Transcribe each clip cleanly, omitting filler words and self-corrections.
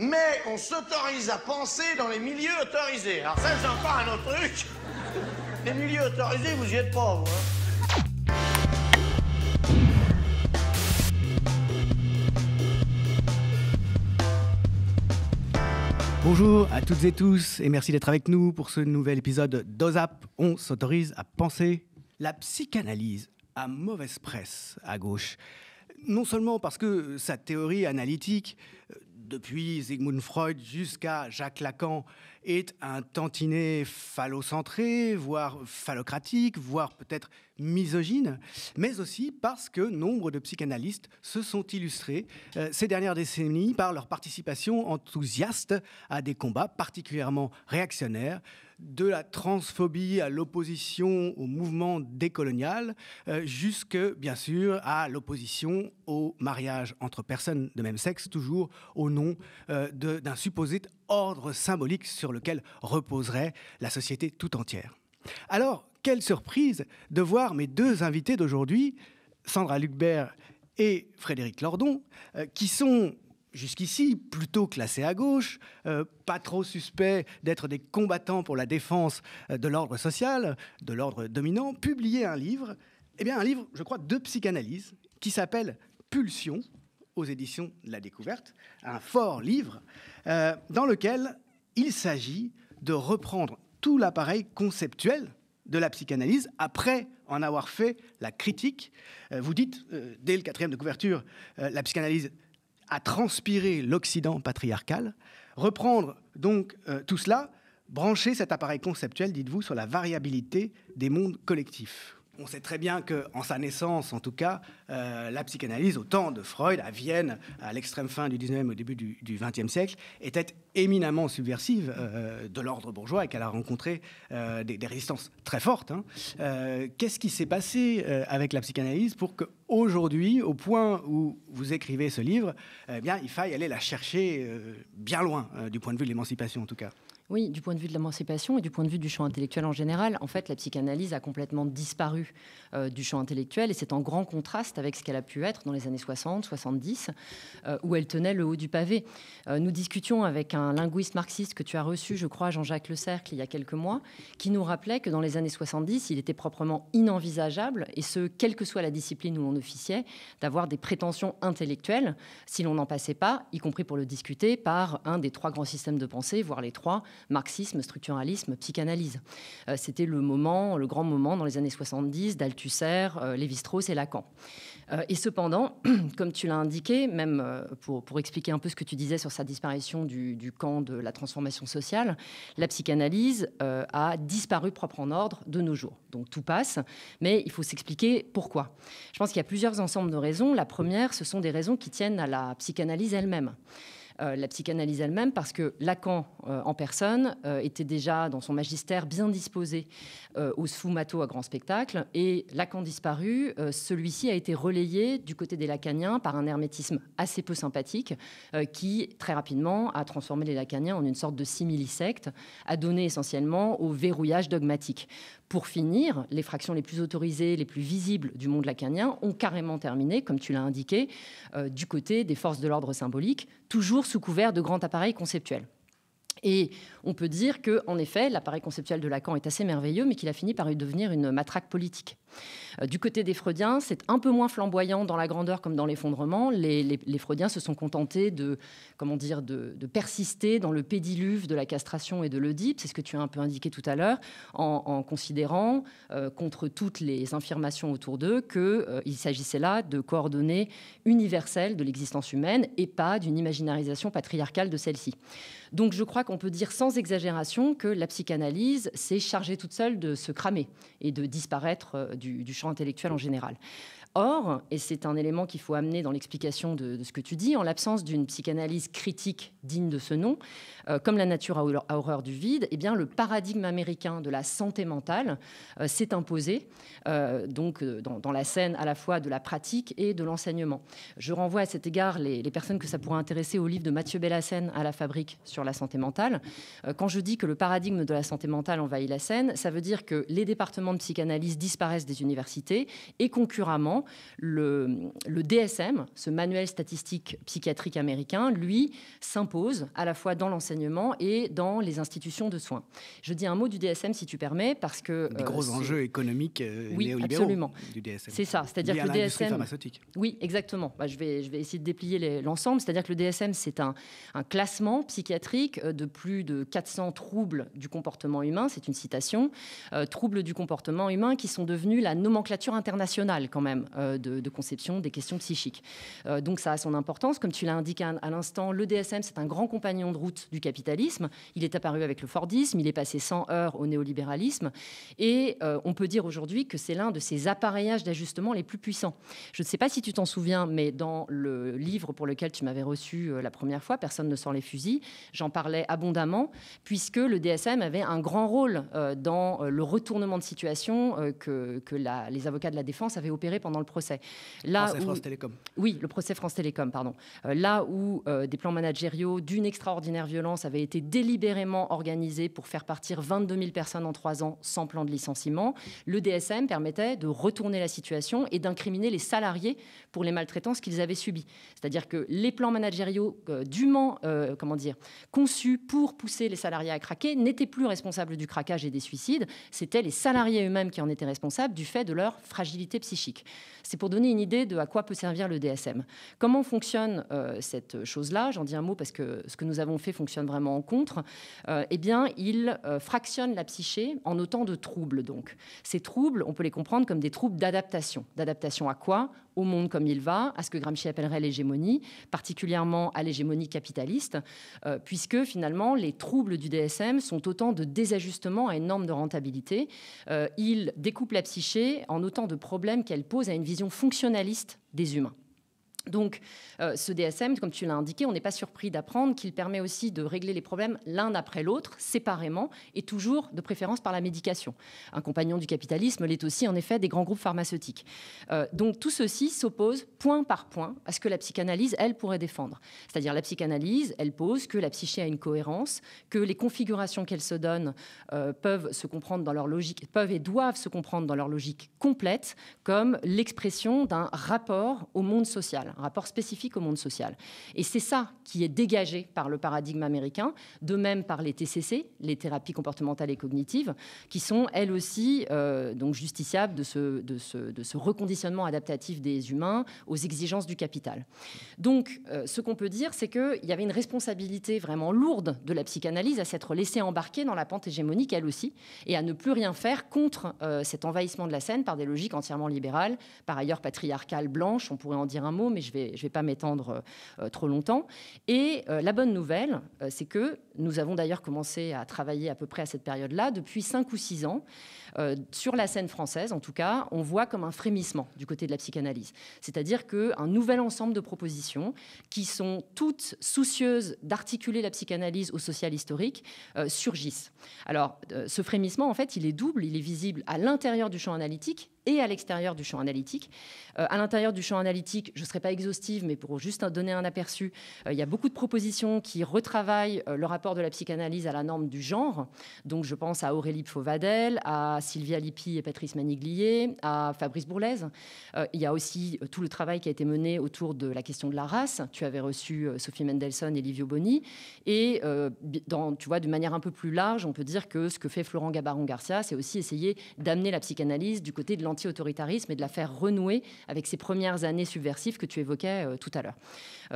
mais on s'autorise à penser dans les milieux autorisés. Alors ça, c'est encore un autre truc. Les milieux autorisés, vous y êtes pas, vous, hein. Bonjour à toutes et tous et merci d'être avec nous pour ce nouvel épisode d'OZAP. On s'autorise à penser. La psychanalyse a mauvaise presse à gauche. Non seulement parce que sa théorie analytique, depuis Sigmund Freud jusqu'à Jacques Lacan, est un tantinet phallocentré, voire phallocratique, voire peut-être misogyne, mais aussi parce que nombre de psychanalystes se sont illustrés ces dernières décennies par leur participation enthousiaste à des combats particulièrement réactionnaires, de la transphobie à l'opposition au mouvement décolonial, jusque, bien sûr, à l'opposition au mariage entre personnes de même sexe, toujours au nom d'un supposé ordre symbolique sur lequel reposerait la société tout entière. Alors, quelle surprise de voir mes deux invités d'aujourd'hui, Sandra Lucbert et Frédéric Lordon, qui sont jusqu'ici plutôt classés à gauche, pas trop suspects d'être des combattants pour la défense de l'ordre social, de l'ordre dominant, publier un livre, je crois, de psychanalyse, qui s'appelle Pulsion, aux éditions de la Découverte, un fort livre dans lequel il s'agit de reprendre tout l'appareil conceptuel de la psychanalyse après en avoir fait la critique. Vous dites, dès le 4e de couverture, la psychanalyse a transpiré l'Occident patriarcal. Reprendre donc tout cela, brancher cet appareil conceptuel, dites-vous, sur la variabilité des mondes collectifs. On sait très bien qu'en sa naissance, en tout cas, la psychanalyse, au temps de Freud, à Vienne, à l'extrême fin du 19e, au début du 20e siècle, était éminemment subversive de l'ordre bourgeois et qu'elle a rencontré des résistances très fortes. Qu'est-ce qui s'est passé avec la psychanalyse pour qu'aujourd'hui, au point où vous écrivez ce livre, il faille aller la chercher bien loin, du point de vue de l'émancipation en tout cas? Oui, du point de vue de l'émancipation et du point de vue du champ intellectuel en général, en fait, la psychanalyse a complètement disparu du champ intellectuel et c'est en grand contraste avec ce qu'elle a pu être dans les années 60, 70, où elle tenait le haut du pavé. Nous discutions avec un linguiste marxiste que tu as reçu, je crois, Jean-Jacques Le Cercle, il y a quelques mois, qui nous rappelait que dans les années 70, il était proprement inenvisageable, et ce, quelle que soit la discipline où l'on officiait, d'avoir des prétentions intellectuelles, si l'on n'en passait pas, y compris pour le discuter, par un des trois grands systèmes de pensée, voire les trois, marxisme, structuralisme, psychanalyse. C'était le grand moment dans les années 70 d'Althusser, Lévi-Strauss et Lacan. Et cependant, comme tu l'as indiqué, même pour expliquer un peu ce que tu disais sur sa disparition du camp de la transformation sociale, la psychanalyse a disparu propre en ordre de nos jours. Donc tout passe, mais il faut s'expliquer pourquoi. Je pense qu'il y a plusieurs ensembles de raisons. La première, ce sont des raisons qui tiennent à la psychanalyse elle-même. La psychanalyse elle-même, parce que Lacan en personne était déjà dans son magistère bien disposé au sfumato à grand spectacle, et Lacan disparu, celui-ci a été relayé du côté des lacaniens par un hermétisme assez peu sympathique qui très rapidement a transformé les lacaniens en une sorte de simili-secte, a donné essentiellement au verrouillage dogmatique. Pour finir, les fractions les plus autorisées, les plus visibles du monde lacanien ont carrément terminé, comme tu l'as indiqué, du côté des forces de l'ordre symbolique, toujours sous couvert de grand appareil conceptuel. Et on peut dire qu'en effet, l'appareil conceptuel de Lacan est assez merveilleux, mais qu'il a fini par devenir une matraque politique. Du côté des Freudiens, c'est un peu moins flamboyant dans la grandeur comme dans l'effondrement. Les Freudiens se sont contentés de persister dans le pédiluve de la castration et de l'Oedipe, c'est ce que tu as un peu indiqué tout à l'heure, en considérant, contre toutes les affirmations autour d'eux, qu'il s'agissait là de coordonnées universelles de l'existence humaine et pas d'une imaginarisation patriarcale de celle-ci. Donc je crois qu'on peut dire sans exagération que la psychanalyse s'est chargée toute seule de se cramer et de disparaître du champ intellectuel en général. Or, et c'est un élément qu'il faut amener dans l'explication de ce que tu dis, en l'absence d'une psychanalyse critique digne de ce nom, comme la nature a horreur du vide, eh bien, le paradigme américain de la santé mentale s'est imposé dans la scène à la fois de la pratique et de l'enseignement. Je renvoie à cet égard les personnes que ça pourrait intéresser au livre de Mathieu Bellassène à la Fabrique sur la santé mentale. Quand je dis que le paradigme de la santé mentale envahit la scène, ça veut dire que les départements de psychanalyse disparaissent des universités et concurremment, finalement, le DSM, ce manuel statistique psychiatrique américain, lui, s'impose à la fois dans l'enseignement et dans les institutions de soins. Je dis un mot du DSM, si tu permets, parce que... Des gros enjeux économiques oui, néolibéraux absolument. Du DSM. C'est ça, c'est-à-dire que le DSM... pharmaceutique. Oui, exactement. Je vais essayer de déplier l'ensemble. C'est-à-dire que le DSM, c'est un classement psychiatrique de plus de 400 troubles du comportement humain, c'est une citation, troubles du comportement humain qui sont devenus la nomenclature internationale quand même de conception des questions psychiques. Donc ça a son importance. Comme tu l'as indiqué à l'instant, le DSM, c'est un grand compagnon de route du capitalisme. Il est apparu avec le Fordisme, il est passé sans heurts au néolibéralisme et on peut dire aujourd'hui que c'est l'un de ces appareillages d'ajustement les plus puissants. Je ne sais pas si tu t'en souviens, mais dans le livre pour lequel tu m'avais reçu la première fois, Personne ne sort les fusils, j'en parlais abondamment, puisque le DSM avait un grand rôle dans le retournement de situation que les avocats de la défense avaient opéré pendant le procès. France Télécom. Oui, le procès France Télécom, pardon. Là où des plans managériaux d'une extraordinaire violence avaient été délibérément organisés pour faire partir 22 000 personnes en 3 ans sans plan de licenciement, le DSM permettait de retourner la situation et d'incriminer les salariés pour les maltraitances qu'ils avaient subies. C'est-à-dire que les plans managériaux dûment conçus pour pousser les salariés à craquer n'étaient plus responsables du craquage et des suicides, c'étaient les salariés eux-mêmes qui en étaient responsables du fait de leur fragilité psychique. C'est pour donner une idée de à quoi peut servir le DSM. Comment fonctionne cette chose-là? J'en dis un mot parce que ce que nous avons fait fonctionne vraiment en contre. Eh bien, il fractionne la psyché en autant de troubles. Donc, ces troubles, on peut les comprendre comme des troubles d'adaptation. D'adaptation à quoi? Au monde comme il va, à ce que Gramsci appellerait l'hégémonie, particulièrement à l'hégémonie capitaliste, puisque finalement, les troubles du DSM sont autant de désajustements à une norme de rentabilité. Il découpe la psyché en autant de problèmes qu'elle pose à une vision fonctionnaliste des humains. Donc, ce DSM, comme tu l'as indiqué, on n'est pas surpris d'apprendre qu'il permet aussi de régler les problèmes l'un après l'autre, séparément, et toujours de préférence par la médication. Un compagnon du capitalisme l'est aussi, en effet, des grands groupes pharmaceutiques. Donc, tout ceci s'oppose point par point à ce que la psychanalyse, elle, pourrait défendre. C'est-à-dire, la psychanalyse, elle pose que la psyché a une cohérence, que les configurations qu'elle se donne peuvent se comprendre dans leur logique, peuvent et doivent se comprendre dans leur logique complète, comme l'expression d'un rapport au monde social. Un rapport spécifique au monde social. Et c'est ça qui est dégagé par le paradigme américain, de même par les TCC, les thérapies comportementales et cognitives, qui sont elles aussi donc justiciables de ce reconditionnement adaptatif des humains aux exigences du capital. Donc, ce qu'on peut dire, c'est qu'il y avait une responsabilité vraiment lourde de la psychanalyse à s'être laissée embarquer dans la pente hégémonique, elle aussi, et à ne plus rien faire contre cet envahissement de la scène par des logiques entièrement libérales, par ailleurs patriarcales, blanches, on pourrait en dire un mot, mais je vais pas m'étendre trop longtemps. Et la bonne nouvelle, c'est que nous avons d'ailleurs commencé à travailler à peu près à cette période-là, depuis 5 ou 6 ans, sur la scène française, en tout cas, on voit comme un frémissement du côté de la psychanalyse. C'est-à-dire qu'un nouvel ensemble de propositions qui sont toutes soucieuses d'articuler la psychanalyse au social historique surgissent. Alors, ce frémissement, en fait, il est double, il est visible à l'intérieur du champ analytique et à l'extérieur du champ analytique. À l'intérieur du champ analytique, je ne serai pas exhaustive, mais pour juste donner un aperçu, il y a beaucoup de propositions qui retravaillent le rapport de la psychanalyse à la norme du genre. Donc je pense à Aurélie Pfauvadel, à Sylvia Lippi et Patrice Maniglier, à Fabrice Bourlaise. Il y a aussi tout le travail qui a été mené autour de la question de la race. Tu avais reçu Sophie Mendelssohn et Livio Boni. Et tu vois, de manière un peu plus large, on peut dire que ce que fait Florent Gabaron-Garcia, c'est aussi essayer d'amener la psychanalyse du côté de l'anti-autoritarisme et de la faire renouer avec ces premières années subversives que tu évoquais tout à l'heure.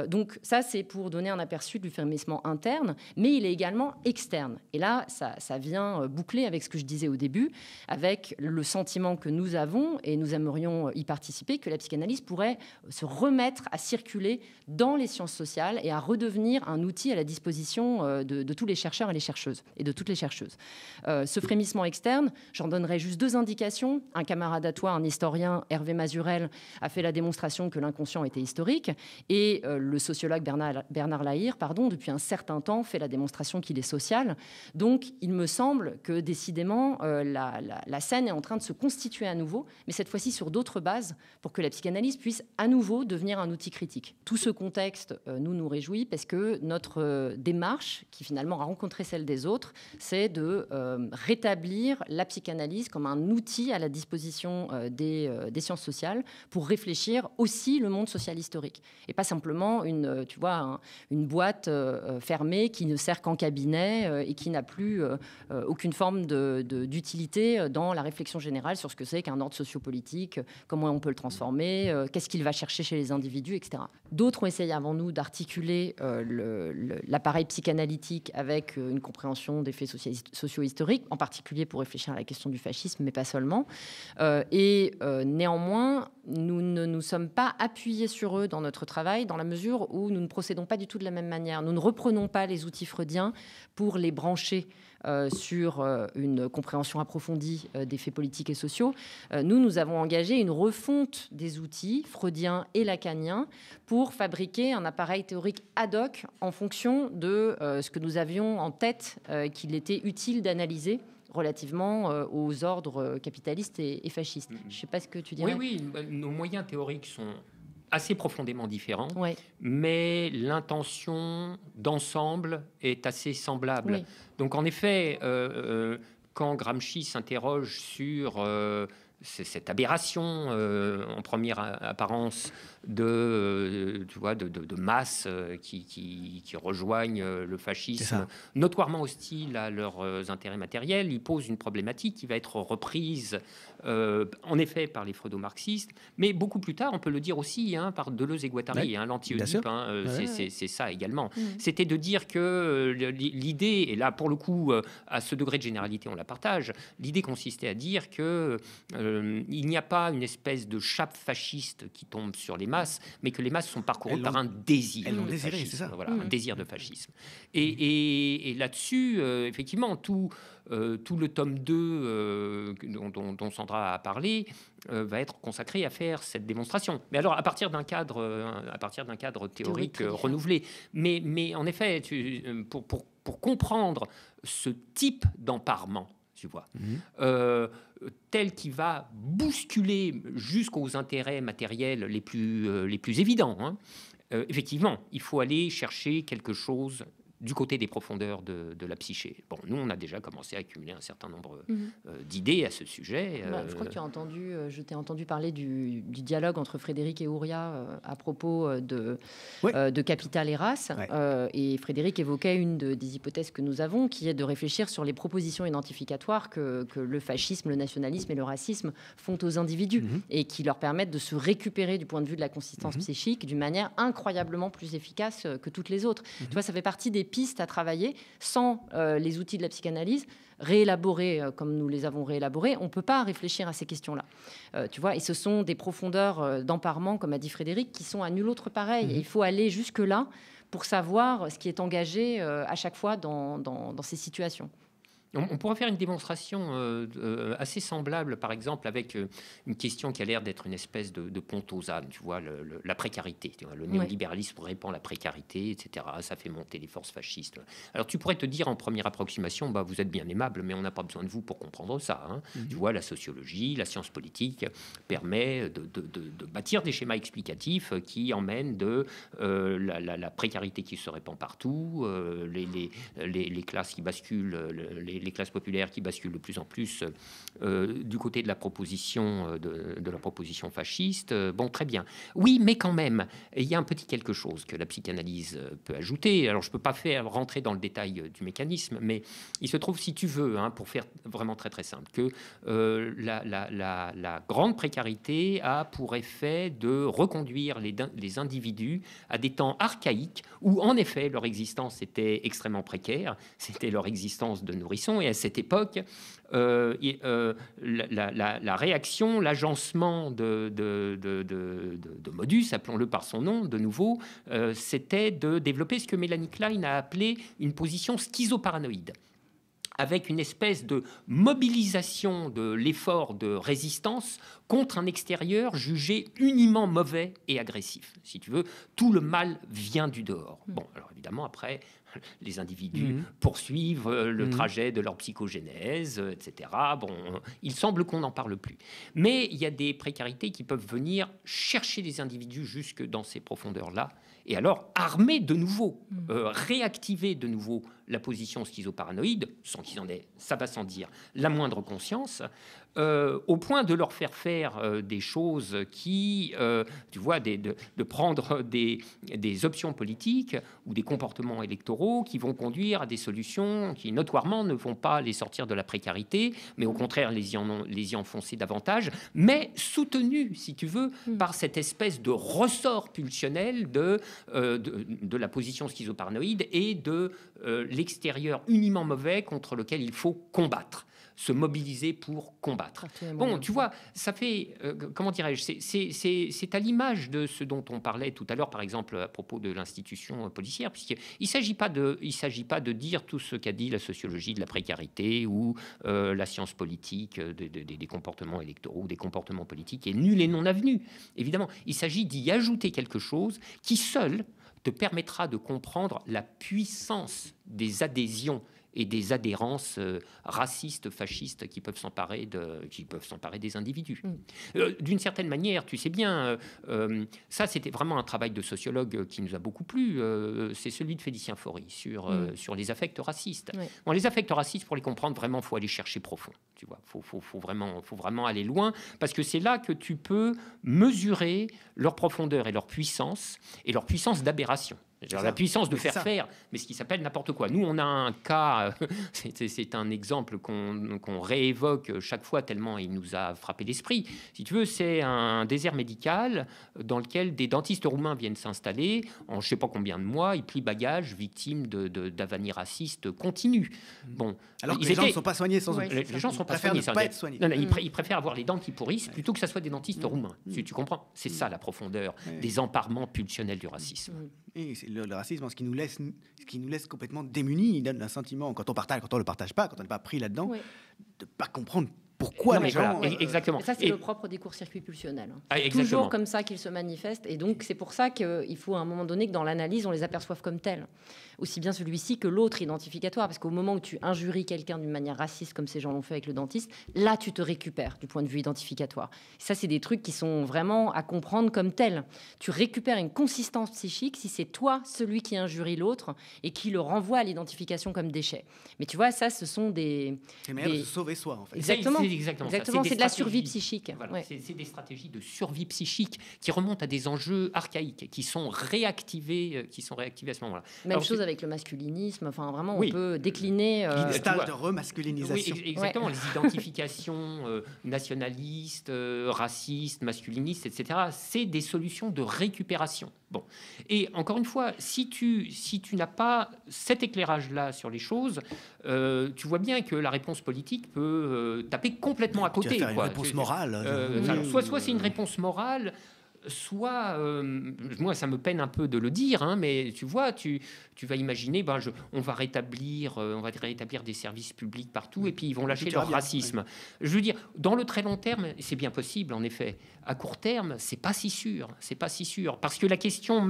Donc ça, c'est pour donner un aperçu du frémissement interne, mais il est également externe. Et là, ça vient boucler avec ce que je disais au début, avec le sentiment que nous avons, et nous aimerions y participer, que la psychanalyse pourrait se remettre à circuler dans les sciences sociales et à redevenir un outil à la disposition de tous les chercheurs et les chercheuses, et de toutes les chercheuses. Ce frémissement externe, j'en donnerai juste 2 indications. Un camarade à toi, un historien, Hervé Mazurel, a fait la démonstration que l'inconscient était historique, et le sociologue Bernard Lahire, depuis un certain temps, fait la démonstration qu'il est social. Donc, il me semble que, décidément, la scène est en train de se constituer à nouveau, mais cette fois-ci sur d'autres bases, pour que la psychanalyse puisse à nouveau devenir un outil critique. Tout ce contexte nous réjouit, parce que notre démarche, qui finalement a rencontré celle des autres, c'est de rétablir la psychanalyse comme un outil à la disposition l'évolution des sciences sociales pour réfléchir aussi le monde social historique. Et pas simplement une boîte fermée qui ne sert qu'en cabinet et qui n'a plus aucune forme d'utilité dans la réflexion générale sur ce que c'est qu'un ordre sociopolitique, comment on peut le transformer, qu'est-ce qu'il va chercher chez les individus, etc. D'autres ont essayé avant nous d'articuler l'appareil psychanalytique avec une compréhension des faits socio-historiques, en particulier pour réfléchir à la question du fascisme, mais pas seulement. Néanmoins, nous ne nous sommes pas appuyés sur eux dans notre travail, dans la mesure où nous ne procédons pas du tout de la même manière. Nous ne reprenons pas les outils freudiens pour les brancher sur une compréhension approfondie des faits politiques et sociaux. Nous avons engagé une refonte des outils freudiens et lacaniens pour fabriquer un appareil théorique ad hoc en fonction de ce que nous avions en tête qu'il était utile d'analyser relativement aux ordres capitalistes et fascistes. Je ne sais pas ce que tu dirais. Oui, nos moyens théoriques sont assez profondément différents, ouais. Mais l'intention d'ensemble est assez semblable. Oui. Donc en effet, quand Gramsci s'interroge sur cette aberration en première apparence de masse qui rejoignent le fascisme, notoirement hostile à leurs intérêts matériels, il pose une problématique qui va être reprise en effet par les freudo-marxistes, mais beaucoup plus tard, on peut le dire aussi par Deleuze et Guattari, l'anti-Oedipe, c'est ça également. C'était de dire que l'idée, et là pour le coup, à ce degré de généralité on la partage, l'idée consistait à dire que il n'y a pas une espèce de chape fasciste qui tombe sur les masses, mais que les masses sont parcourues par un désir de fascisme. Voilà, un désir de fascisme. Et là-dessus, effectivement, tout le tome 2 dont Sandra a parlé va être consacré à faire cette démonstration. Mais alors, à partir d'un cadre théorique renouvelé. Mais en effet, pour comprendre ce type d'emparement, tu vois, tel qui va bousculer jusqu'aux intérêts matériels les plus évidents, effectivement, il faut aller chercher quelque chose du côté des profondeurs de la psyché. Bon, nous, on a déjà commencé à accumuler un certain nombre d'idées à ce sujet. Je crois que je t'ai entendu parler du dialogue entre Frédéric et Ouria à propos de Capital et Race. Ouais. Et Frédéric évoquait une des hypothèses que nous avons, qui est de réfléchir sur les propositions identificatoires que le fascisme, le nationalisme et le racisme font aux individus et qui leur permettent de se récupérer du point de vue de la consistance psychique d'une manière incroyablement plus efficace que toutes les autres. Tu vois, ça fait partie des pistes à travailler sans les outils de la psychanalyse réélaborés comme nous les avons réélaborés. On ne peut pas réfléchir à ces questions-là. Tu vois, et ce sont des profondeurs d'emparement, comme a dit Frédéric, qui sont à nul autre pareil. Et il faut aller jusque-là pour savoir ce qui est engagé à chaque fois dans ces situations. On pourrait faire une démonstration assez semblable, par exemple, avec une question qui a l'air d'être une espèce de pont aux ânes, tu vois, la précarité. Tu vois, le néolibéralisme répand la précarité, etc. Ça fait monter les forces fascistes. Alors, tu pourrais te dire en première approximation, vous êtes bien aimable, mais on n'a pas besoin de vous pour comprendre ça. Tu vois, la sociologie, la science politique permet de bâtir des schémas explicatifs qui emmènent de la précarité qui se répand partout, les classes qui basculent, les classes populaires qui basculent de plus en plus du côté de la proposition de la proposition fasciste. Bon, très bien. Oui, mais quand même, il y a un petit quelque chose que la psychanalyse peut ajouter. Alors, je ne peux pas rentrer dans le détail du mécanisme, mais il se trouve, si tu veux, pour faire vraiment très très simple, que la grande précarité a pour effet de reconduire les individus à des temps archaïques où, en effet, leur existence était extrêmement précaire. C'était leur existence de nourrisson. Et à cette époque, la réaction, l'agencement de modus, appelons-le par son nom, de nouveau, c'était de développer ce que Mélanie Klein a appelé une position schizoparanoïde, avec une espèce de mobilisation de l'effort de résistance contre un extérieur jugé uniment mauvais et agressif. Si tu veux, tout le mal vient du dehors. Bon, alors évidemment, après, les individus poursuivent le trajet de leur psychogénèse, etc. Bon, il semble qu'on n'en parle plus. Mais il y a des précarités qui peuvent venir chercher les individus jusque dans ces profondeurs-là et alors armer de nouveau, réactiver de nouveau la position schizoparanoïde, sans qu'ils en aient, ça va sans dire, la moindre conscience, au point de leur faire des choses qui, tu vois, de prendre des options politiques ou des comportements électoraux qui vont conduire à des solutions qui, notoirement, ne vont pas les sortir de la précarité, mais au contraire les y enfoncer davantage, mais soutenues, si tu veux, par cette espèce de ressort pulsionnel de la position schizoparanoïde et de l'extérieur uniment mauvais contre lequel il faut combattre, se mobiliser pour combattre. Bon, tu vois, ça fait, comment dirais-je, c'est à l'image de ce dont on parlait tout à l'heure, par exemple, à propos de l'institution policière, puisqu'il ne s'agit pas de dire tout ce qu'a dit la sociologie de la précarité ou la science politique des comportements électoraux ou des comportements politiques est nul et non avenu. Évidemment, il s'agit d'y ajouter quelque chose qui seul te permettra de comprendre la puissance des adhésions et des adhérences racistes, fascistes qui peuvent s'emparer des individus. D'une certaine manière, tu sais bien, ça c'était vraiment un travail de sociologue qui nous a beaucoup plu, c'est celui de Félicien Faury sur les affects racistes. Bon, les affects racistes, pour les comprendre, vraiment, il faut aller chercher profond. Tu vois, faut vraiment aller loin, parce que c'est là que tu peux mesurer leur profondeur et leur puissance d'aberration. La puissance de faire, mais ce qui s'appelle n'importe quoi. Nous, on a un cas, c'est un exemple qu'on réévoque chaque fois tellement il nous a frappé l'esprit. Si tu veux, c'est un désert médical dans lequel des dentistes roumains viennent s'installer. En je ne sais pas combien de mois, ils plient bagages, victimes d'avanies racistes continues. Bon, alors que les gens ne sont pas soignés sans eux. Les gens ne sont pas soignés. Non, ils préfèrent avoir les dents qui pourrissent plutôt que ça soit des dentistes roumains. Tu comprends? C'est ça la profondeur des emparements pulsionnels du racisme. Et c'est le racisme, ce qui nous laisse complètement démunis. Il donne un sentiment, quand on le partage pas, quand on n'est pas pris là-dedans, de pas comprendre pourquoi les gens... Exactement. Et ça, c'est le propre des court-circuits pulsionnels. C'est toujours comme ça qu'ils se manifestent. Et donc, c'est pour ça qu'il faut à un moment donné que dans l'analyse, on les aperçoive comme tels. Aussi bien celui-ci que l'autre identificatoire. Parce qu'au moment où tu injuries quelqu'un d'une manière raciste, comme ces gens l'ont fait avec le dentiste, là, tu te récupères du point de vue identificatoire. Et ça, c'est des trucs qui sont vraiment à comprendre comme tels. Tu récupères une consistance psychique si c'est toi, celui qui injurie l'autre et qui le renvoie à l'identification comme déchet. Mais tu vois, ça, ce sont des... C'est le meilleur de sauver soi, en fait. Exactement. C'est de la survie psychique. Voilà, c'est des stratégies de survie psychique qui remontent à des enjeux archaïques, qui sont réactivés à ce moment-là. Même chose avec le masculinisme. Enfin, vraiment, on peut décliner... Une stage de remasculinisation. Oui, exactement. Les identifications nationalistes, racistes, masculinistes, etc. C'est des solutions de récupération. Bon. Et encore une fois, si tu n'as pas cet éclairage-là sur les choses, tu vois bien que la réponse politique peut taper complètement à côté. Tu vas faire une réponse morale. Soit c'est une réponse morale, soit, moi ça me peine un peu de le dire, hein, mais tu vois, tu vas imaginer, on va rétablir des services publics partout, et puis ils vont lâcher leur racisme. Je veux dire, dans le très long terme, c'est bien possible, en effet. À court terme, c'est pas si sûr, parce que la question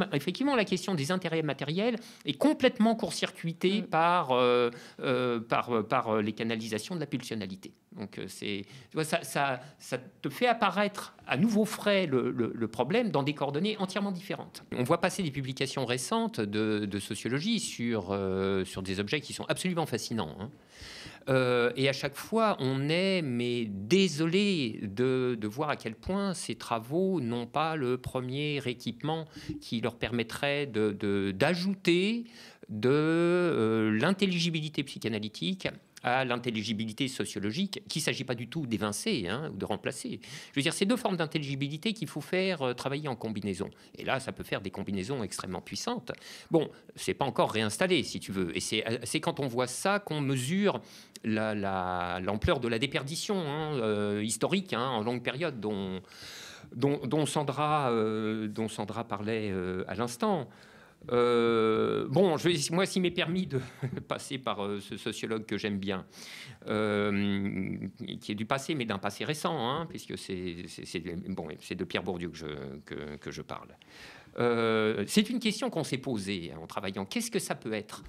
des intérêts matériels est complètement court-circuitée par les canalisations de la pulsionnalité. Donc tu vois, ça te fait apparaître à nouveau frais le problème dans des coordonnées entièrement différentes. On voit passer des publications récentes de sociologie sur des objets qui sont absolument fascinants, hein. Et à chaque fois, on est désolé de voir à quel point ces travaux n'ont pas le premier équipement qui leur permettrait d'ajouter de l'intelligibilité psychanalytique à l'intelligibilité sociologique, qu'il ne s'agit pas du tout d'évincer ou de remplacer. Je veux dire, c'est deux formes d'intelligibilité qu'il faut faire travailler en combinaison. Et là, ça peut faire des combinaisons extrêmement puissantes. Bon, c'est pas encore réinstallé, si tu veux. Et c'est quand on voit ça qu'on mesure l'ampleur de la déperdition historique en longue période dont Sandra parlait à l'instant. Moi, s'il m'est permis de passer par ce sociologue que j'aime bien, qui est du passé, mais d'un passé récent, puisque c'est de Pierre Bourdieu que je parle. C'est une question qu'on s'est posée en travaillant. Qu'est-ce que ça peut être?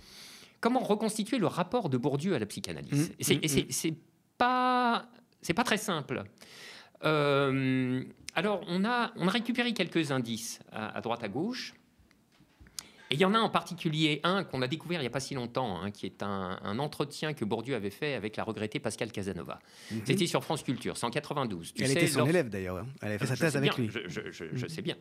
Comment reconstituer le rapport de Bourdieu à la psychanalyse? C'est pas très simple. Alors, on a récupéré quelques indices à droite, à gauche. Et il y en a en particulier un qu'on a découvert il n'y a pas si longtemps, hein, qui est un entretien que Bourdieu avait fait avec la regrettée Pascale Casanova. C'était sur France Culture, c'est en 92. Elle était son élève d'ailleurs, hein. Elle avait fait sa thèse avec lui. Je sais bien.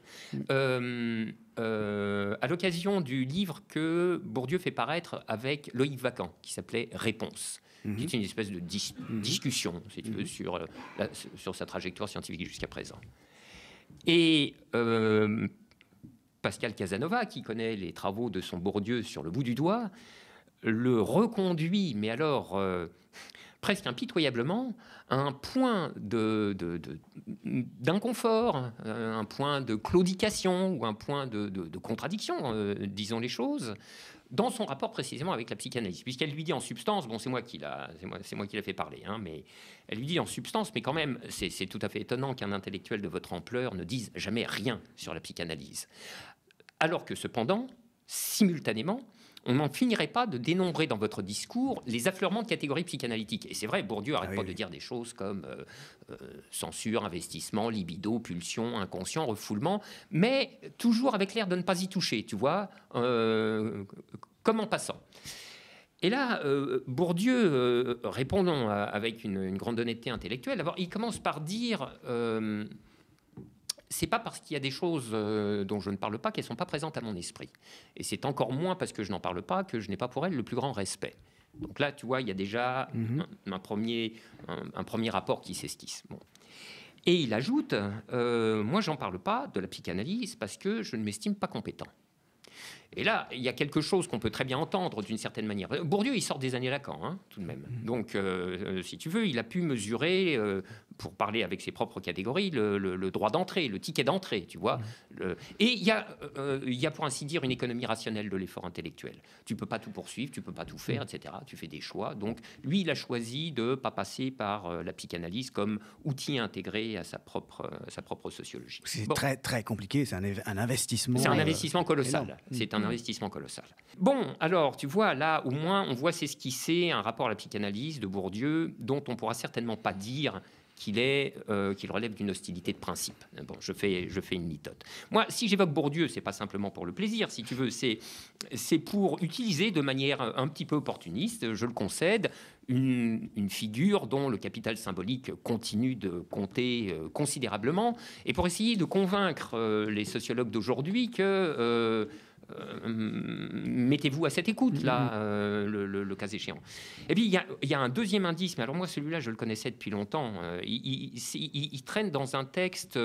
À l'occasion du livre que Bourdieu fait paraître avec Loïc Vacan, qui s'appelait Réponse, qui est une espèce de discussion, si tu veux, sur sa trajectoire scientifique jusqu'à présent. Et Pascal Casanova, qui connaît les travaux de son Bourdieu sur le bout du doigt, le reconduit, mais alors presque impitoyablement, à un point d'inconfort, un point de claudication ou un point de contradiction, disons les choses, dans son rapport précisément avec la psychanalyse, puisqu'elle lui dit en substance, bon, c'est moi qui l'a fait parler, hein, mais elle lui dit en substance, mais quand même, c'est tout à fait étonnant qu'un intellectuel de votre ampleur ne dise jamais rien sur la psychanalyse. Alors que cependant, simultanément, on n'en finirait pas de dénombrer dans votre discours les affleurements de catégories psychanalytiques. Et c'est vrai, Bourdieu n'arrête pas de dire des choses comme censure, investissement, libido, pulsion, inconscient, refoulement, mais toujours avec l'air de ne pas y toucher, tu vois, comme en passant. Et là, Bourdieu, répondant avec une grande honnêteté intellectuelle, d'abord, il commence par dire... c'est pas parce qu'il y a des choses dont je ne parle pas qu'elles ne sont pas présentes à mon esprit. Et c'est encore moins parce que je n'en parle pas que je n'ai pas pour elles le plus grand respect. Donc là, tu vois, il y a déjà un premier rapport qui s'esquisse. Bon. Et il ajoute, moi, j'en parle pas de la psychanalyse parce que je ne m'estime pas compétent. Et là, il y a quelque chose qu'on peut très bien entendre d'une certaine manière. Bourdieu, il sort des années Lacan, hein, tout de même. Donc, si tu veux, il a pu mesurer, pour parler avec ses propres catégories, le droit d'entrée, le ticket d'entrée, tu vois. Et il y a, pour ainsi dire, une économie rationnelle de l'effort intellectuel. Tu ne peux pas tout poursuivre, tu ne peux pas tout faire, etc. Tu fais des choix. Donc, lui, il a choisi de ne pas passer par la psychanalyse comme outil intégré à sa propre sociologie. C'est très, très compliqué, c'est un investissement. C'est un investissement colossal. Énorme. C'est un investissement colossal. Bon, alors, tu vois, là, au moins, on voit s'esquisser un rapport à la psychanalyse de Bourdieu dont on ne pourra certainement pas dire qu'il relève d'une hostilité de principe. Bon, je fais une litote. Moi, si j'évoque Bourdieu, c'est pas simplement pour le plaisir, si tu veux, c'est pour utiliser de manière un petit peu opportuniste, je le concède, une figure dont le capital symbolique continue de compter considérablement, et pour essayer de convaincre les sociologues d'aujourd'hui que... mettez-vous à cette écoute, là, le cas échéant. Et puis, il y a un deuxième indice, mais alors moi, celui-là, je le connaissais depuis longtemps. Il traîne dans un texte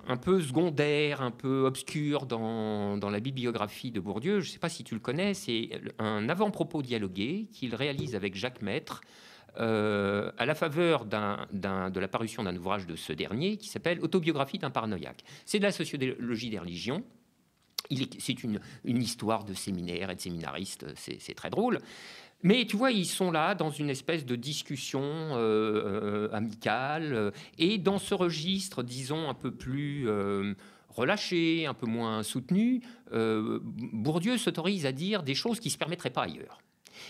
un peu secondaire, un peu obscur dans la bibliographie de Bourdieu. Je ne sais pas si tu le connais, c'est un avant-propos dialogué qu'il réalise avec Jacques Maître à la faveur de la parution d'un ouvrage de ce dernier qui s'appelle « Autobiographie d'un paranoïaque ». C'est de la sociologie des religions. C'est une histoire de séminaire et de séminaristes, c'est très drôle. Mais tu vois, ils sont là dans une espèce de discussion amicale et dans ce registre, disons, un peu plus relâché, un peu moins soutenu, Bourdieu s'autorise à dire des choses qui ne se permettraient pas ailleurs.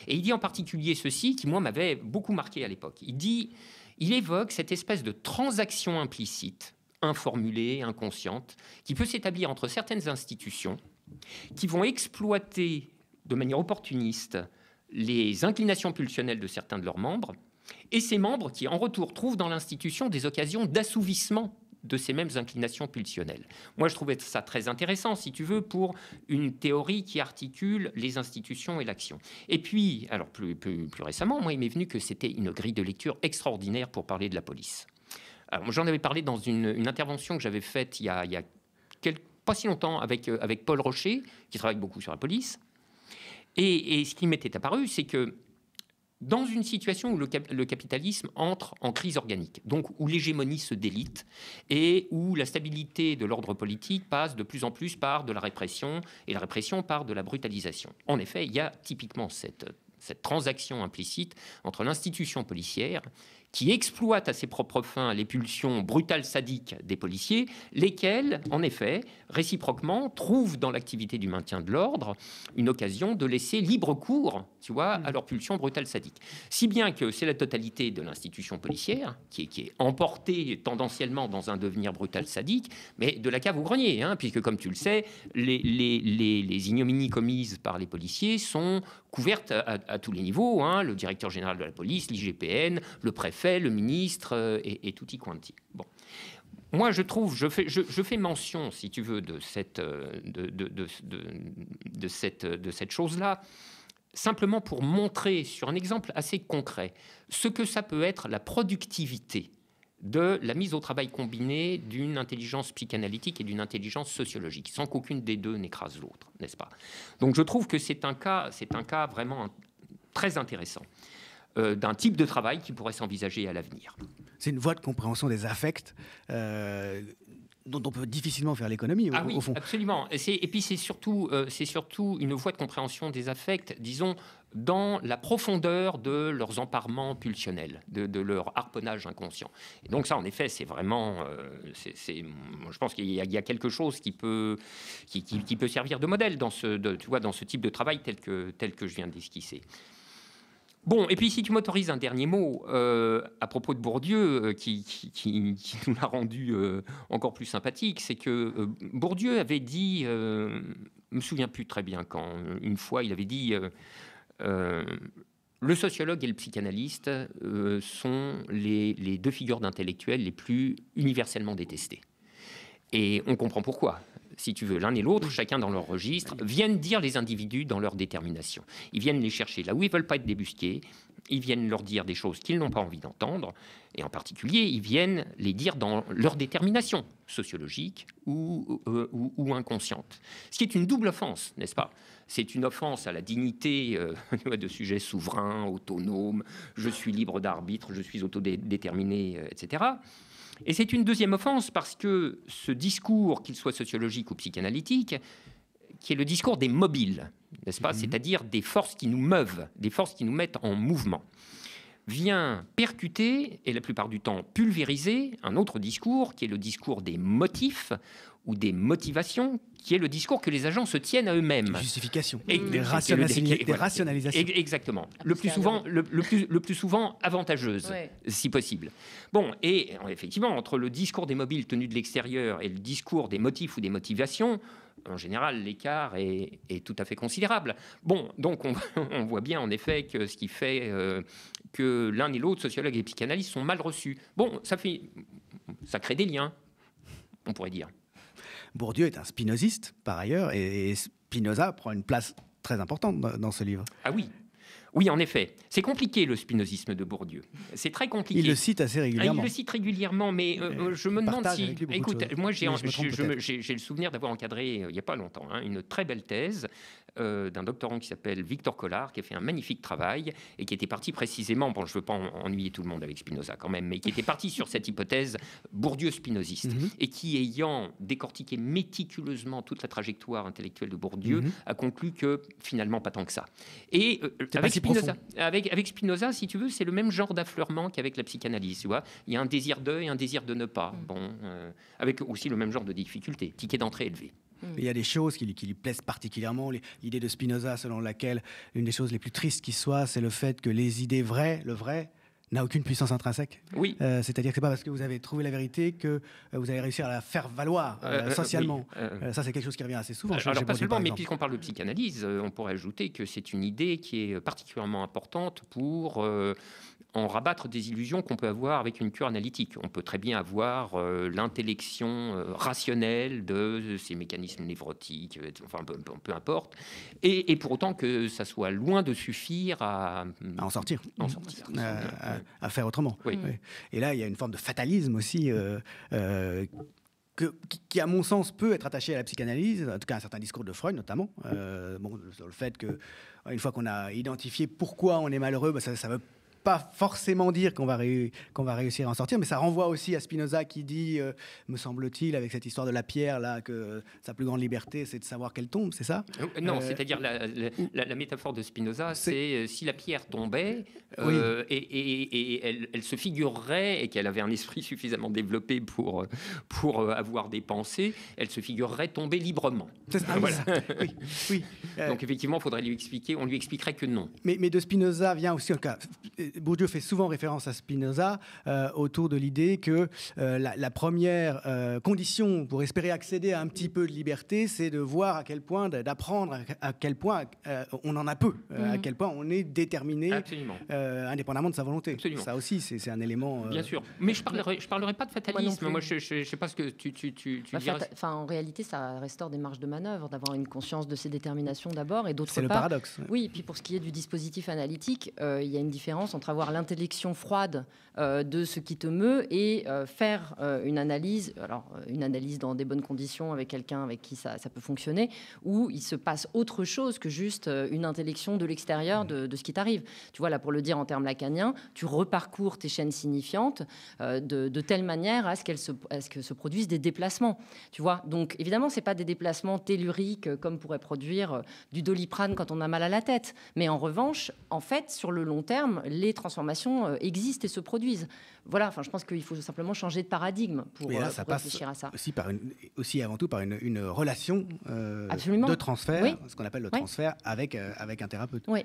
Et il dit en particulier ceci, qui moi m'avait beaucoup marqué à l'époque. Il évoque cette espèce de transaction implicite, informulée, inconsciente, qui peut s'établir entre certaines institutions qui vont exploiter de manière opportuniste les inclinations pulsionnelles de certains de leurs membres, et ces membres qui, en retour, trouvent dans l'institution des occasions d'assouvissement de ces mêmes inclinations pulsionnelles. Moi, je trouvais ça très intéressant, si tu veux, pour une théorie qui articule les institutions et l'action. Et puis, alors plus récemment, moi, il m'est venu que c'était une grille de lecture extraordinaire pour parler de la police. Alors, j'en avais parlé dans une intervention que j'avais faite il y a pas si longtemps avec Paul Rocher, qui travaille beaucoup sur la police. Et ce qui m'était apparu, c'est que dans une situation où le capitalisme entre en crise organique, donc où l'hégémonie se délite et où la stabilité de l'ordre politique passe de plus en plus par de la répression, et la répression par de la brutalisation. En effet, il y a typiquement cette transaction implicite entre l'institution policière qui exploite à ses propres fins les pulsions brutales sadiques des policiers, lesquels, en effet, réciproquement, trouvent dans l'activité du maintien de l'ordre une occasion de laisser libre cours, tu vois, à leurs pulsions brutales sadiques. Si bien que c'est la totalité de l'institution policière qui est emportée tendanciellement dans un devenir brutal sadique, mais de la cave au grenier, hein, puisque, comme tu le sais, les ignominies commises par les policiers sont couvertes à tous les niveaux, hein, le directeur général de la police, l'IGPN, le préfet, le ministre et tutti quanti. Bon. Moi, je fais mention, si tu veux, de cette chose-là, simplement pour montrer sur un exemple assez concret ce que ça peut être la productivité de la mise au travail combinée d'une intelligence psychanalytique et d'une intelligence sociologique, sans qu'aucune des deux n'écrase l'autre, n'est-ce pas? Donc je trouve que c'est un cas vraiment très intéressant d'un type de travail qui pourrait s'envisager à l'avenir. C'est une voie de compréhension des affects dont on peut difficilement faire l'économie, au fond. Absolument. Et puis c'est surtout une voie de compréhension des affects, disons, dans la profondeur de leurs emparements pulsionnels, de leur harponnage inconscient. Et donc ça, en effet, c'est vraiment... je pense qu'il y a quelque chose qui peut servir de modèle dans ce type de travail tel que je viens d'esquisser. Bon, et puis si tu m'autorises un dernier mot à propos de Bourdieu, qui nous l'a rendu encore plus sympathique, c'est que Bourdieu avait dit, je ne me souviens plus très bien quand, une fois, il avait dit le sociologue et le psychanalyste sont les deux figures d'intellectuels les plus universellement détestées. Et on comprend pourquoi. Si tu veux, l'un et l'autre, chacun dans leur registre, viennent dire les individus dans leur détermination. Ils viennent les chercher là où ils ne veulent pas être débusqués, ils viennent leur dire des choses qu'ils n'ont pas envie d'entendre, et en particulier, ils viennent les dire dans leur détermination sociologique ou inconsciente. Ce qui est une double offense, n'est-ce pas? C'est une offense à la dignité de sujets souverains, autonomes, je suis libre d'arbitre, je suis autodéterminé, etc. Et c'est une deuxième offense parce que ce discours, qu'il soit sociologique ou psychanalytique, qui est le discours des mobiles, n'est-ce pas? C'est-à-dire des forces qui nous meuvent, des forces qui nous mettent en mouvement, vient percuter et la plupart du temps pulvériser un autre discours qui est le discours des motifs ou des motivations, qui est le discours que les agents se tiennent à eux-mêmes. Des justifications, des rationalisations. Exactement. Le plus souvent avantageuse, si possible. Bon, et effectivement, entre le discours des mobiles tenus de l'extérieur et le discours des motifs ou des motivations, en général, l'écart est tout à fait considérable. Bon, donc on voit bien en effet que ce qui fait que l'un et l'autre, sociologue et psychanalyste, sont mal reçus. Bon, ça crée des liens, on pourrait dire. Bourdieu est un spinoziste, par ailleurs, et Spinoza prend une place très importante dans ce livre. Ah oui. Oui, en effet. C'est compliqué, le spinozisme de Bourdieu. C'est très compliqué. Il le cite assez régulièrement. Il le cite régulièrement, mais je me demande si... Écoute, moi, j'ai le souvenir d'avoir encadré, il n'y a pas longtemps, une très belle thèse d'un doctorant qui s'appelle Victor Collard, qui a fait un magnifique travail et qui était parti précisément, bon, je ne veux pas ennuyer tout le monde avec Spinoza quand même, mais qui était parti sur cette hypothèse Bourdieu-spinoziste, et qui, ayant décortiqué méticuleusement toute la trajectoire intellectuelle de Bourdieu, a conclu que finalement pas tant que ça. Et avec Spinoza, si tu veux, c'est le même genre d'affleurement qu'avec la psychanalyse, tu vois. Il y a un désir de et un désir de ne pas, avec aussi le même genre de difficulté, ticket d'entrée élevé. Il y a des choses qui lui plaisent particulièrement. L'idée de Spinoza, selon laquelle l'une des choses les plus tristes qui soit, c'est le fait que les idées vraies, le vrai, n'a aucune puissance intrinsèque. Oui. C'est-à-dire que c'est pas parce que vous avez trouvé la vérité que vous allez réussir à la faire valoir socialement. Ça, c'est quelque chose qui revient assez souvent. Alors, pas seulement, mais puisqu'on parle de psychanalyse, on pourrait ajouter que c'est une idée qui est particulièrement importante pour en rabattre des illusions qu'on peut avoir avec une cure analytique. On peut très bien avoir l'intellection rationnelle de ces mécanismes névrotiques, enfin peu importe, et pour autant que ça soit loin de suffire à en sortir. À faire autrement. Oui. Et là, il y a une forme de fatalisme aussi qui, à mon sens, peut être attaché à la psychanalyse, en tout cas à un certain discours de Freud notamment, sur le fait que une fois qu'on a identifié pourquoi on est malheureux, ça veut pas forcément dire qu'on va réussir à en sortir, mais ça renvoie aussi à Spinoza qui dit, me semble-t-il, avec cette histoire de la pierre, là, que sa plus grande liberté, c'est de savoir qu'elle tombe, c'est ça? Non, c'est-à-dire la métaphore de Spinoza, c'est si la pierre tombait, Oui. et elle se figurerait, et qu'elle avait un esprit suffisamment développé pour avoir des pensées, elle se figurerait tomber librement. Voilà. Oui. Donc effectivement, on lui expliquerait que non. Mais de Spinoza vient aussi, en cas, Bourdieu fait souvent référence à Spinoza autour de l'idée que la première condition pour espérer accéder à un petit peu de liberté, c'est de voir à quel point, d'apprendre à quel point on en a peu, à quel point on est déterminé, indépendamment de sa volonté. Absolument. Ça aussi, c'est un élément... Bien sûr. Mais je parlerai pas de fatalisme. Moi, je sais pas ce que tu dirais. En réalité, ça restaure des marges de manœuvre, d'avoir une conscience de ses déterminations d'abord, et d'autre part... C'est le paradoxe. Oui, et puis pour ce qui est du dispositif analytique, il y a une différence entre avoir l'intellection froide de ce qui te meut et faire une analyse, une analyse dans des bonnes conditions avec quelqu'un avec qui ça peut fonctionner, où il se passe autre chose que juste une intellection de l'extérieur de ce qui t'arrive. Tu vois, là, pour le dire en termes lacaniens, tu reparcours tes chaînes signifiantes de telle manière à ce que se produisent des déplacements. Tu vois, donc évidemment, c'est pas des déplacements telluriques comme pourrait produire du Doliprane quand on a mal à la tête. Mais en revanche, en fait, sur le long terme, les transformations existent et se produisent. Voilà, je pense qu'il faut simplement changer de paradigme pour réfléchir à ça. Aussi avant tout par une relation de transfert, ce qu'on appelle le transfert avec un thérapeute. Oui.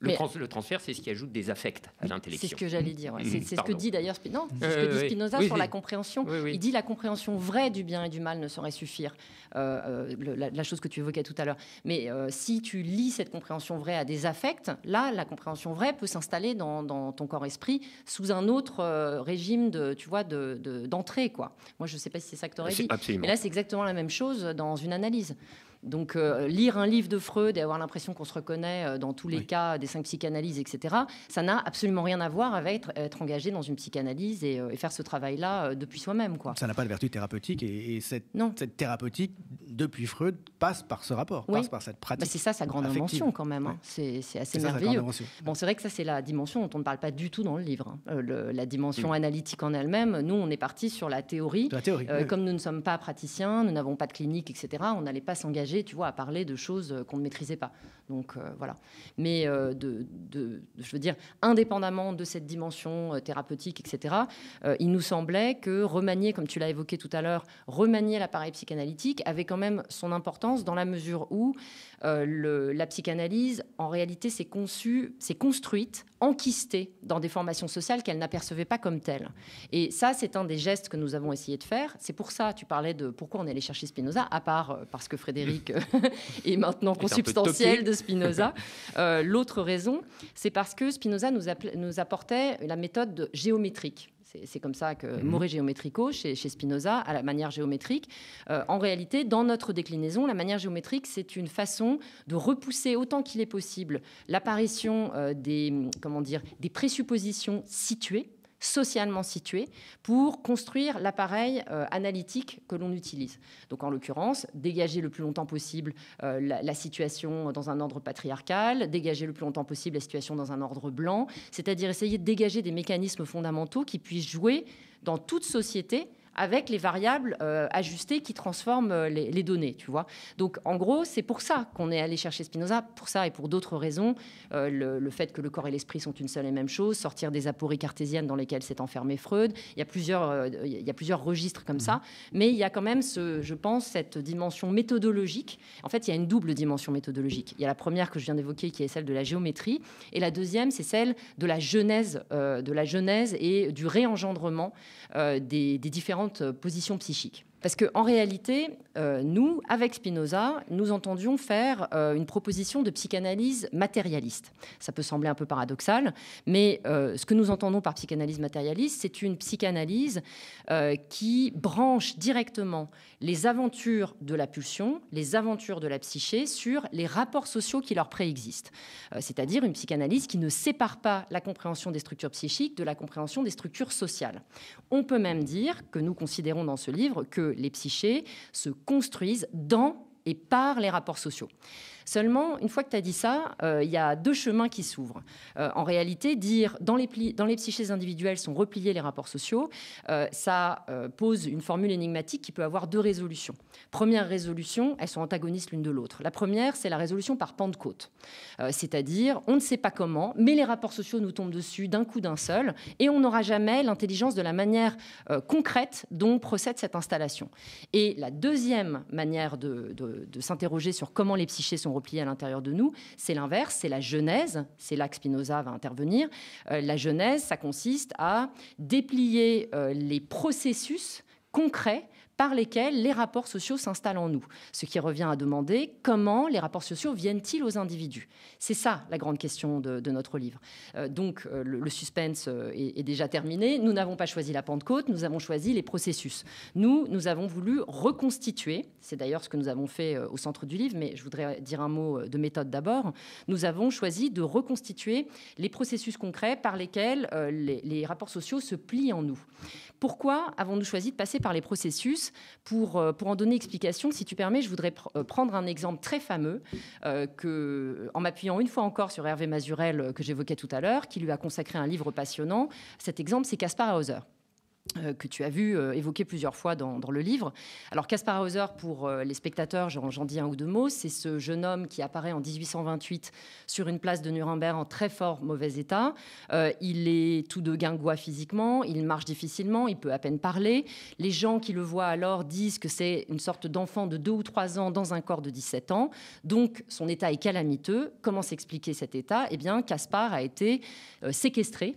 Le transfert, c'est ce qui ajoute des affects à l'intellection. C'est ce que j'allais dire. C'est ce que dit d'ailleurs Spinoza sur la compréhension. Il dit la compréhension vraie du bien et du mal ne saurait suffire. La chose que tu évoquais tout à l'heure. Mais si tu lis cette compréhension vraie à des affects, là, la compréhension vraie peut s'installer dans ton corps-esprit sous un autre régime d'entrée, quoi. Moi, je ne sais pas si c'est ça que tu aurais dit. Absolument. Mais là, c'est exactement la même chose dans une analyse. Donc, lire un livre de Freud et avoir l'impression qu'on se reconnaît dans tous les cas des 5 psychanalyses, etc., ça n'a absolument rien à voir avec être engagé dans une psychanalyse et faire ce travail-là depuis soi-même, quoi. Ça n'a pas de vertu thérapeutique et cette thérapeutique, depuis Freud, passe par ce rapport, passe par cette pratique. C'est ça sa grande invention, quand même. C'est assez merveilleux. Bon, c'est vrai que ça, c'est la dimension dont on ne parle pas du tout dans le livre. La dimension analytique en elle-même, nous, on est parti sur la théorie. Comme nous ne sommes pas praticiens, nous n'avons pas de clinique, etc., on n'allait pas s'engager, tu vois, à parler de choses qu'on ne maîtrisait pas. Donc voilà. Mais je veux dire, indépendamment de cette dimension thérapeutique, etc., il nous semblait que remanier, comme tu l'as évoqué tout à l'heure, remanier l'appareil psychanalytique avait quand même son importance dans la mesure où la psychanalyse, en réalité, s'est construite, enquistée dans des formations sociales qu'elle n'apercevait pas comme telles. Et ça, c'est un des gestes que nous avons essayé de faire. C'est pour ça, tu parlais de pourquoi on est allé chercher Spinoza, à part parce que Frédéric est maintenant consubstantiel de Spinoza. L'autre raison, c'est parce que Spinoza nous apportait la méthode géométrique. C'est comme ça que More Geometrico, chez Spinoza, à la manière géométrique. En réalité, dans notre déclinaison, la manière géométrique, c'est une façon de repousser autant qu'il est possible l'apparition des présuppositions situées, socialement situées, pour construire l'appareil analytique que l'on utilise. Donc, en l'occurrence, dégager le plus longtemps possible la situation dans un ordre patriarcal, dégager le plus longtemps possible la situation dans un ordre blanc, c'est-à-dire essayer de dégager des mécanismes fondamentaux qui puissent jouer dans toute société avec les variables ajustées qui transforment les données, tu vois. Donc, en gros, c'est pour ça qu'on est allé chercher Spinoza, pour ça et pour d'autres raisons. Le fait que le corps et l'esprit sont une seule et même chose, sortir des apories cartésiennes dans lesquelles s'est enfermé Freud. Il y a plusieurs registres comme ça, mais il y a quand même, je pense, cette dimension méthodologique. En fait, il y a une double dimension méthodologique. Il y a la première que je viens d'évoquer, qui est celle de la géométrie, et la deuxième, c'est celle de la genèse et du réengendrement des différentes positions psychiques. Parce qu'en réalité, nous, avec Spinoza, nous entendions faire une proposition de psychanalyse matérialiste. Ça peut sembler un peu paradoxal, mais ce que nous entendons par psychanalyse matérialiste, c'est une psychanalyse qui branche directement les aventures de la pulsion, les aventures de la psyché sur les rapports sociaux qui leur préexistent. C'est-à-dire une psychanalyse qui ne sépare pas la compréhension des structures psychiques de la compréhension des structures sociales. On peut même dire que nous considérons dans ce livre que les psychés se construisent dans et par les rapports sociaux. Seulement, une fois que tu as dit ça, il y a deux chemins qui s'ouvrent. En réalité, dire dans les psychés individuelles sont repliés les rapports sociaux, ça pose une formule énigmatique qui peut avoir deux résolutions. Première résolution, elles sont antagonistes l'une de l'autre. La première, c'est la résolution par Pentecôte. C'est-à-dire, on ne sait pas comment, mais les rapports sociaux nous tombent dessus d'un coup d'un seul, et on n'aura jamais l'intelligence de la manière concrète dont procède cette installation. Et la deuxième manière de s'interroger sur comment les psychés sont repliés à l'intérieur de nous, c'est l'inverse, c'est la genèse. C'est là que Spinoza va intervenir. La genèse, ça consiste à déplier les processus concrets par lesquels les rapports sociaux s'installent en nous. Ce qui revient à demander comment les rapports sociaux viennent-ils aux individus. C'est ça la grande question de notre livre. Donc le suspense est déjà terminé. Nous n'avons pas choisi la Pentecôte, nous avons choisi les processus. Nous avons voulu reconstituer, c'est d'ailleurs ce que nous avons fait au centre du livre, mais je voudrais dire un mot de méthode d'abord. Nous avons choisi de reconstituer les processus concrets par lesquels les rapports sociaux se plient en nous. Pourquoi avons-nous choisi de passer par les processus ? Pour en donner explication, si tu permets, je voudrais prendre un exemple très fameux en m'appuyant une fois encore sur Hervé Mazurel que j'évoquais tout à l'heure, qui lui a consacré un livre passionnant. Cet exemple, c'est Kaspar Hauser, que tu as vu évoquer plusieurs fois dans le livre. Alors Kaspar Hauser, pour les spectateurs, j'en dis un ou deux mots, c'est ce jeune homme qui apparaît en 1828 sur une place de Nuremberg en très fort mauvais état. Il est tout de guingois physiquement, il marche difficilement, il peut à peine parler. Les gens qui le voient alors disent que c'est une sorte d'enfant de 2 ou 3 ans dans un corps de 17 ans. Donc son état est calamiteux. Comment s'expliquer cet état ? Eh bien, Kaspar a été séquestré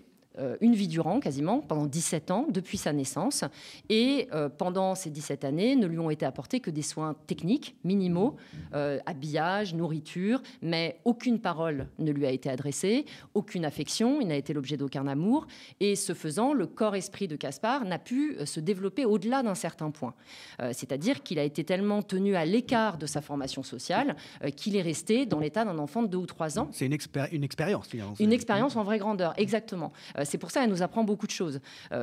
une vie durant, quasiment, pendant 17 ans, depuis sa naissance. Et pendant ces 17 années, ne lui ont été apportés que des soins techniques, minimaux, habillage, nourriture, mais aucune parole ne lui a été adressée, aucune affection, il n'a été l'objet d'aucun amour. Et ce faisant, le corps-esprit de Kaspar n'a pu se développer au-delà d'un certain point. C'est-à-dire qu'il a été tellement tenu à l'écart de sa formation sociale qu'il est resté dans l'état d'un enfant de 2 ou 3 ans. C'est une expérience, finalement. Une expérience en vraie grandeur, exactement. C'est pour ça qu'elle nous apprend beaucoup de choses.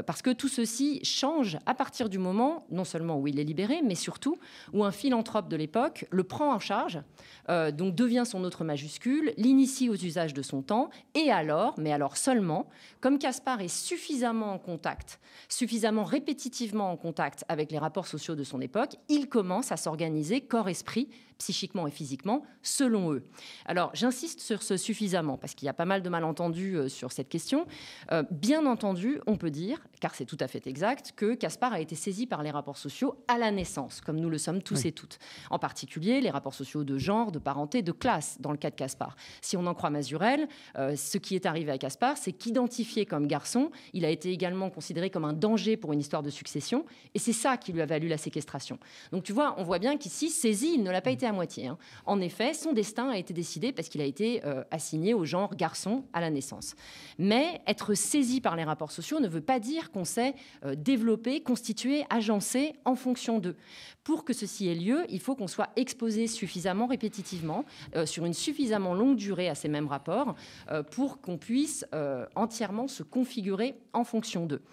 Parce que tout ceci change à partir du moment, non seulement où il est libéré, mais surtout où un philanthrope de l'époque le prend en charge, donc devient son autre majuscule, l'initie aux usages de son temps, et alors, mais alors seulement, comme Kaspar est suffisamment en contact, suffisamment répétitivement en contact avec les rapports sociaux de son époque, il commence à s'organiser corps-esprit, psychiquement et physiquement, selon eux. Alors, j'insiste sur ce suffisamment, parce qu'il y a pas mal de malentendus sur cette question. Bien entendu, on peut dire, car c'est tout à fait exact, que Kaspar a été saisi par les rapports sociaux à la naissance, comme nous le sommes tous et toutes. En particulier, les rapports sociaux de genre, de parenté, de classe, dans le cas de Kaspar. Si on en croit Mazurel, ce qui est arrivé à Kaspar, c'est qu'identifié comme garçon, il a été également considéré comme un danger pour une histoire de succession, et c'est ça qui lui a valu la séquestration. Donc tu vois, on voit bien qu'ici, saisi, il ne l'a pas été à moitié. En effet, son destin a été décidé parce qu'il a été assigné au genre garçon à la naissance. Mais être saisi par les rapports sociaux ne veut pas dire qu'on s'est développé, constitué, agencé en fonction d'eux. Pour que ceci ait lieu, il faut qu'on soit exposé suffisamment répétitivement, sur une suffisamment longue durée à ces mêmes rapports, pour qu'on puisse entièrement se configurer en fonction d'eux.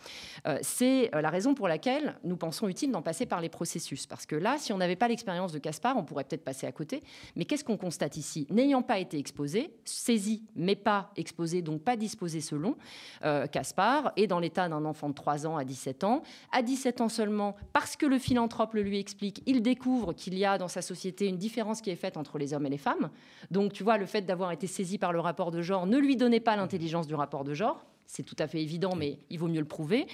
C'est la raison pour laquelle nous pensons utile d'en passer par les processus. Parce que là, si on n'avait pas l'expérience de Kaspar, on pourrait peut-être passer à côté. Mais qu'est-ce qu'on constate ici ? N'ayant pas été exposé, saisi, mais pas exposé, donc pas disposé selon, Kaspar est dans l'état d'un enfant de 3 ans à 17 ans. À 17 ans seulement, parce que le philanthrope le lui explique, il découvre qu'il y a dans sa société une différence qui est faite entre les hommes et les femmes. Donc, tu vois, le fait d'avoir été saisi par le rapport de genre ne lui donnait pas l'intelligence du rapport de genre. C'est tout à fait évident, mais il vaut mieux le prouver.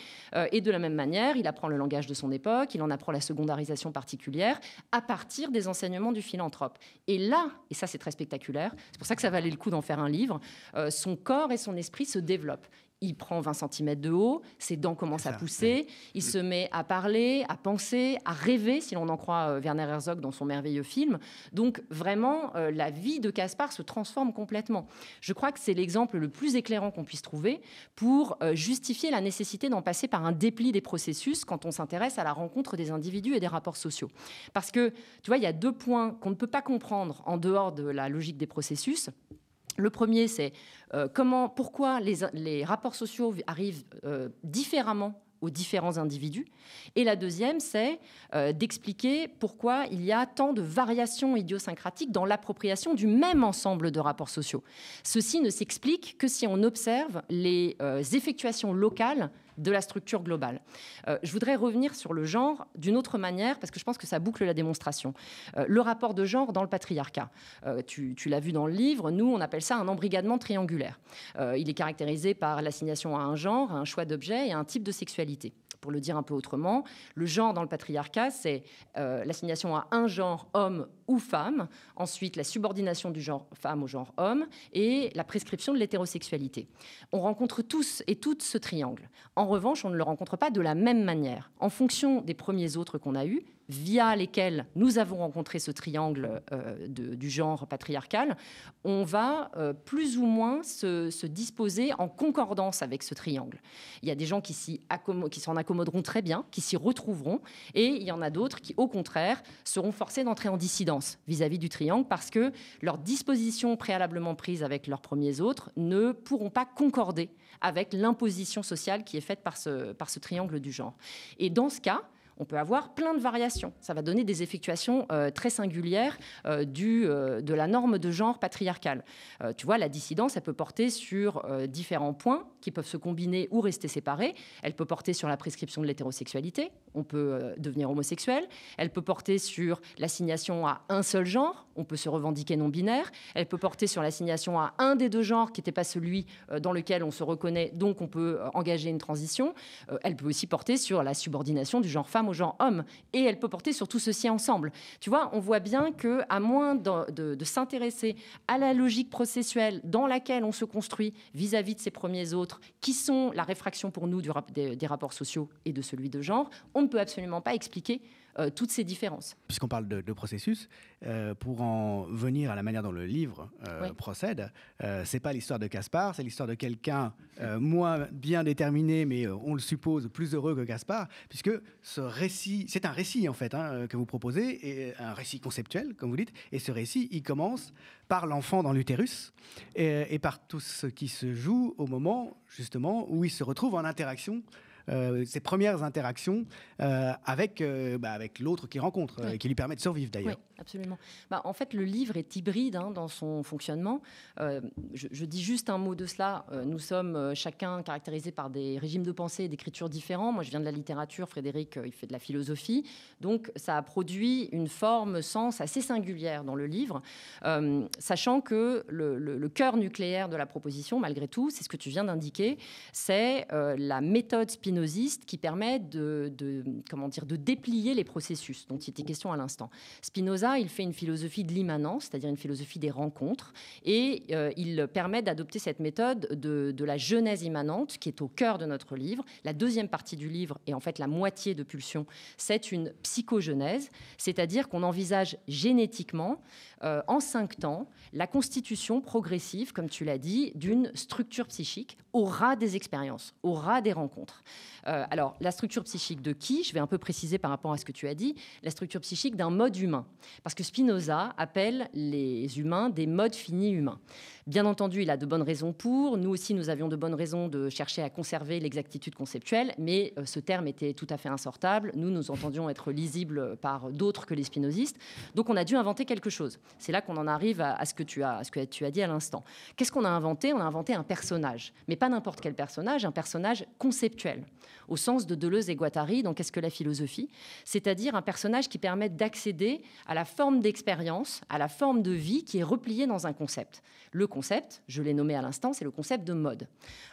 Et de la même manière, il apprend le langage de son époque, il en apprend la secondarisation particulière à partir des enseignements du philanthrope. Et là, et ça c'est très spectaculaire, c'est pour ça que ça valait le coup d'en faire un livre, son corps et son esprit se développent. Il prend 20 cm de haut, ses dents commencent à pousser, il se met à parler, à penser, à rêver, si l'on en croit Werner Herzog dans son merveilleux film. Donc vraiment, la vie de Kaspar se transforme complètement. Je crois que c'est l'exemple le plus éclairant qu'on puisse trouver pour justifier la nécessité d'en passer par un dépli des processus quand on s'intéresse à la rencontre des individus et des rapports sociaux. Parce que, tu vois, il y a 2 points qu'on ne peut pas comprendre en dehors de la logique des processus. Le premier, c'est pourquoi les rapports sociaux arrivent différemment aux différents individus. Et la deuxième, c'est d'expliquer pourquoi il y a tant de variations idiosyncratiques dans l'appropriation du même ensemble de rapports sociaux. Ceci ne s'explique que si on observe les effectuations locales de la structure globale. Je voudrais revenir sur le genre d'une autre manière, parce que je pense que ça boucle la démonstration. Le rapport de genre dans le patriarcat. Tu l'as vu dans le livre, nous, on appelle ça un embrigadement triangulaire. Il est caractérisé par l'assignation à un genre, à un choix d'objet et à un type de sexualité. Pour le dire un peu autrement, le genre dans le patriarcat, c'est l'assignation à un genre homme ou femme, ensuite la subordination du genre femme au genre homme et la prescription de l'hétérosexualité. On rencontre tous et toutes ce triangle. En revanche, on ne le rencontre pas de la même manière. En fonction des premiers autres qu'on a eus, via lesquels nous avons rencontré ce triangle du genre patriarcal, on va plus ou moins se disposer en concordance avec ce triangle. Il y a des gens qui s'en accommoderont très bien, qui s'y retrouveront, et il y en a d'autres qui, au contraire, seront forcés d'entrer en dissidence vis-à-vis du triangle parce que leurs dispositions préalablement prises avec leurs premiers autres ne pourront pas concorder avec l'imposition sociale qui est faite par ce triangle du genre. Et dans ce cas, on peut avoir plein de variations. Ça va donner des effectuations très singulières de la norme de genre patriarcale. Tu vois, la dissidence, elle peut porter sur différents points qui peuvent se combiner ou rester séparés. Elle peut porter sur la prescription de l'hétérosexualité. On peut devenir homosexuel. Elle peut porter sur l'assignation à un seul genre. On peut se revendiquer non-binaire. Elle peut porter sur l'assignation à un des deux genres qui n'était pas celui dans lequel on se reconnaît, donc on peut engager une transition. Elle peut aussi porter sur la subordination du genre femme au genre homme. Et elle peut porter sur tout ceci ensemble. Tu vois, on voit bien qu'à moins de s'intéresser à la logique processuelle dans laquelle on se construit vis-à-vis de ses premiers autres, qui sont la réfraction pour nous des rapports sociaux et de celui de genre, on ne peut absolument pas expliquer toutes ces différences. Puisqu'on parle de processus, pour en venir à la manière dont le livre procède, c'est pas l'histoire de Caspar, c'est l'histoire de quelqu'un moins bien déterminé, mais on le suppose plus heureux que Caspar, puisque ce récit, c'est un récit en fait que vous proposez, et un récit conceptuel, comme vous dites, et ce récit, il commence par l'enfant dans l'utérus et par tout ce qui se joue au moment justement où il se retrouve en interaction. Ses premières interactions avec l'autre qu'il rencontre, qui lui permet de survivre d'ailleurs. Oui, absolument. En fait, le livre est hybride dans son fonctionnement. Je dis juste un mot de cela. Nous sommes chacun caractérisés par des régimes de pensée et d'écriture différents. Moi, je viens de la littérature, Frédéric, il fait de la philosophie. Donc, ça a produit une forme, sens assez singulière dans le livre, sachant que le cœur nucléaire de la proposition, malgré tout, c'est ce que tu viens d'indiquer, c'est la méthode spinoziste qui permet de déplier les processus dont il était question à l'instant. Spinoza, il fait une philosophie de l'immanence, c'est-à-dire une philosophie des rencontres, et il permet d'adopter cette méthode de la genèse immanente qui est au cœur de notre livre. La deuxième partie du livre, et en fait la moitié de Pulsion, c'est une psychogenèse, c'est-à-dire qu'on envisage génétiquement, en 5 temps, la constitution progressive, comme tu l'as dit, d'une structure psychique au ras des expériences, au ras des rencontres. Alors, la structure psychique de qui ? Je vais un peu préciser par rapport à ce que tu as dit. La structure psychique d'un mode humain. Parce que Spinoza appelle les humains des modes finis humains. Bien entendu, il a de bonnes raisons pour. Nous aussi, nous avions de bonnes raisons de chercher à conserver l'exactitude conceptuelle, mais ce terme était tout à fait insortable. Nous entendions être lisibles par d'autres que les spinozistes. Donc, on a dû inventer quelque chose. C'est là qu'on en arrive à ce que tu as dit à l'instant. Qu'est-ce qu'on a inventé ? On a inventé un personnage, mais pas n'importe quel personnage, un personnage conceptuel, au sens de Deleuze et Guattari dans Qu'est-ce que la philosophie ? C'est-à-dire un personnage qui permet d'accéder à la forme d'expérience, à la forme de vie qui est repliée dans un concept. Le concept, je l'ai nommé à l'instant, c'est le concept de mode.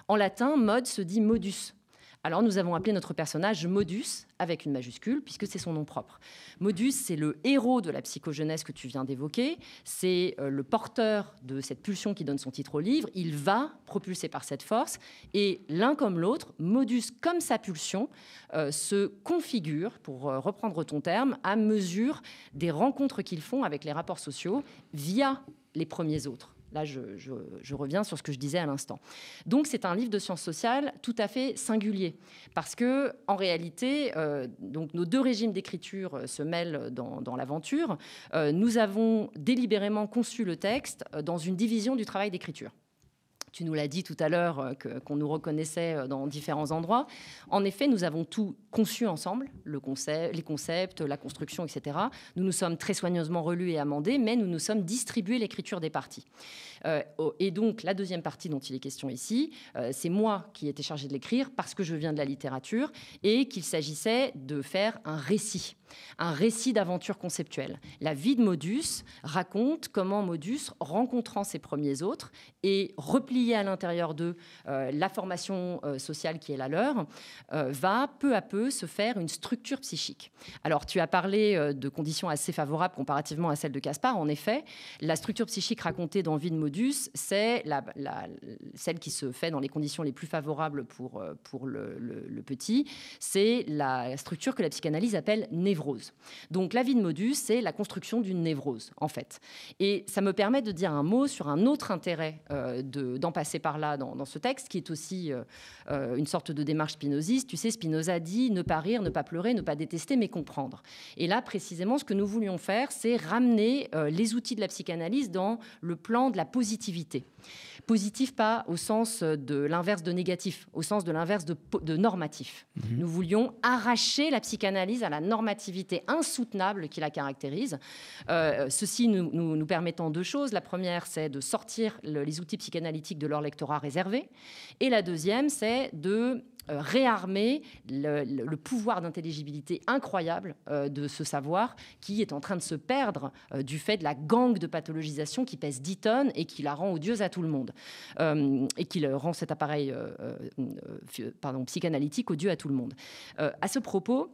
En latin, mode se dit modus. Alors nous avons appelé notre personnage Modus, avec une majuscule, puisque c'est son nom propre. Modus, c'est le héros de la psychogenèse que tu viens d'évoquer, c'est le porteur de cette pulsion qui donne son titre au livre, il va, propulsé par cette force, et l'un comme l'autre, Modus comme sa pulsion, se configure, pour reprendre ton terme, à mesure des rencontres qu'ils font avec les rapports sociaux via les premiers autres. Là, je reviens sur ce que je disais à l'instant. Donc, c'est un livre de sciences sociales tout à fait singulier, parce que, en réalité, donc nos deux régimes d'écriture se mêlent dans l'aventure. Nous avons délibérément conçu le texte dans une division du travail d'écriture. Tu nous l'as dit tout à l'heure, qu'on nous reconnaissait dans différents endroits. En effet, nous avons tout conçu ensemble, les concepts, la construction, etc. Nous nous sommes très soigneusement relus et amendés, mais nous nous sommes distribués l'écriture des parties. Et donc, la deuxième partie dont il est question ici, c'est moi qui étais chargée de l'écrire parce que je viens de la littérature et qu'il s'agissait de faire un récit d'aventure conceptuelle. La vie de Modus raconte comment Modus, rencontrant ses premiers autres et replié à l'intérieur d'eux la formation sociale qui est la leur, va peu à peu se faire une structure psychique. Alors, tu as parlé de conditions assez favorables comparativement à celles de Caspar. En effet, la structure psychique racontée dans Vie de Modus, c'est celle qui se fait dans les conditions les plus favorables pour le petit. C'est la structure que la psychanalyse appelle névrose. Donc, la vie de Modus, c'est la construction d'une névrose, en fait. Et ça me permet de dire un mot sur un autre intérêt d'en passer par là dans ce texte, qui est aussi une sorte de démarche spinoziste. Tu sais, Spinoza dit ne pas rire, ne pas pleurer, ne pas détester, mais comprendre. Et là, précisément, ce que nous voulions faire, c'est ramener les outils de la psychanalyse dans le plan de la positivité. Positif, pas au sens de l'inverse de négatif, au sens de l'inverse de normatif. Nous voulions arracher la psychanalyse à la normativité insoutenable qui la caractérise. Ceci nous permettant deux choses. La première, c'est de sortir les outils psychanalytiques de leur lectorat réservé. Et la deuxième, c'est de réarmer le pouvoir d'intelligibilité incroyable de ce savoir qui est en train de se perdre du fait de la gangue de pathologisation qui pèse 10 tonnes et qui la rend odieuse à tout le monde et qui rend cet appareil psychanalytique odieux à tout le monde. À ce propos,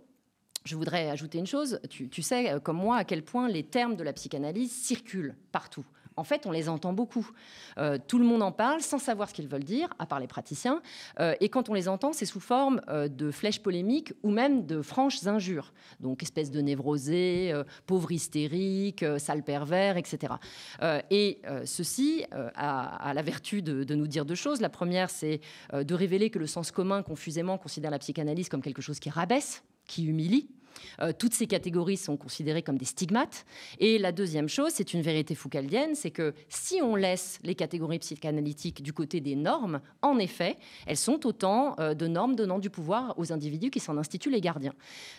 je voudrais ajouter une chose. Tu sais, comme moi, à quel point les termes de la psychanalyse circulent partout. En fait, on les entend beaucoup. Tout le monde en parle sans savoir ce qu'ils veulent dire, à part les praticiens. Et quand on les entend, c'est sous forme de flèches polémiques ou même de franches injures. Donc, espèce de névrosé, pauvre hystérique, sale pervers, etc. Ceci a la vertu de nous dire deux choses. La première, c'est de révéler que le sens commun, confusément, considère la psychanalyse comme quelque chose qui rabaisse, qui humilie. Toutes ces catégories sont considérées comme des stigmates. Et la deuxième chose, c'est une vérité foucaldienne, c'est que si on laisse les catégories psychanalytiques du côté des normes, en effet, elles sont autant de normes donnant du pouvoir aux individus qui s'en instituent les gardiens.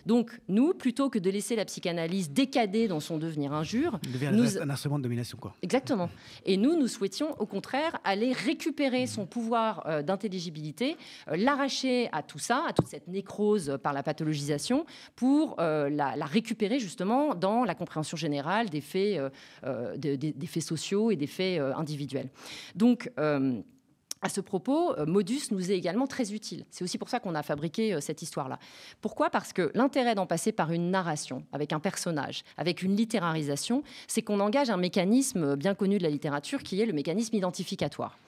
Donc, nous, plutôt que de laisser la psychanalyse décader dans son devenir injure... Devient un instrument de domination, quoi. Exactement. Et nous souhaitions, au contraire, aller récupérer son pouvoir d'intelligibilité, l'arracher à tout ça, à toute cette nécrose par la pathologisation, pour la récupérer justement dans la compréhension générale des faits, des faits sociaux et des faits individuels. Donc, à ce propos, Modus nous est également très utile. C'est aussi pour ça qu'on a fabriqué cette histoire-là. Pourquoi ? Parce que l'intérêt d'en passer par une narration, avec un personnage, avec une littérarisation, c'est qu'on engage un mécanisme bien connu de la littérature qui est le mécanisme identificatoire.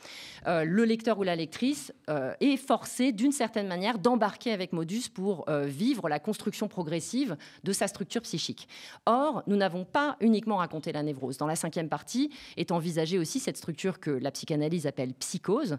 Le lecteur ou la lectrice est forcé d'une certaine manière d'embarquer avec Modus pour vivre la construction progressive de sa structure psychique. Or, nous n'avons pas uniquement raconté la névrose. Dans la 5e partie est envisagée aussi cette structure que la psychanalyse appelle psychose,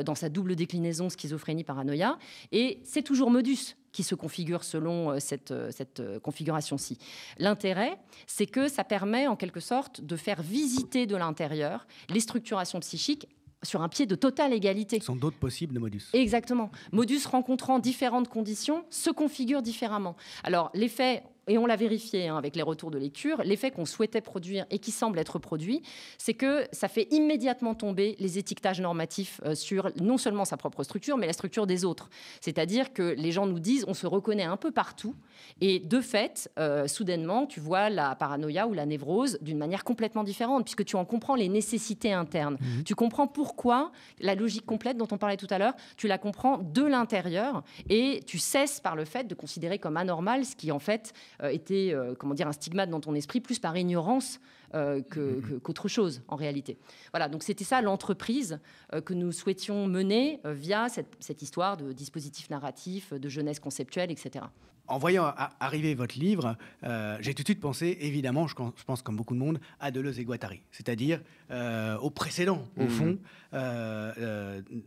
dans sa double déclinaison schizophrénie-paranoïa, et c'est toujours Modus qui se configure selon cette configuration-ci. L'intérêt, c'est que ça permet en quelque sorte de faire visiter de l'intérieur les structurations psychiques sur un pied de totale égalité. Ce sont d'autres possibles de Modus. Exactement. Modus rencontrant différentes conditions se configure différemment. Alors, l'effet... Et on l'a vérifié avec les retours de lecture, l'effet qu'on souhaitait produire et qui semble être produit, c'est que ça fait immédiatement tomber les étiquetages normatifs sur non seulement sa propre structure, mais la structure des autres. C'est-à-dire que les gens nous disent on se reconnaît un peu partout, et de fait, soudainement, tu vois la paranoïa ou la névrose d'une manière complètement différente, puisque tu en comprends les nécessités internes. Tu comprends pourquoi la logique complète dont on parlait tout à l'heure, tu la comprends de l'intérieur, et tu cesses par le fait de considérer comme anormal ce qui, en fait, était un stigmate dans ton esprit, plus par ignorance qu'autre chose, en réalité. Voilà, donc c'était ça l'entreprise que nous souhaitions mener via cette histoire de dispositif narratif, de jeunesse conceptuelle, etc. En voyant arriver votre livre, j'ai tout de suite pensé, évidemment, je pense comme beaucoup de monde, à Deleuze et Guattari, c'est-à-dire au précédent, au fond,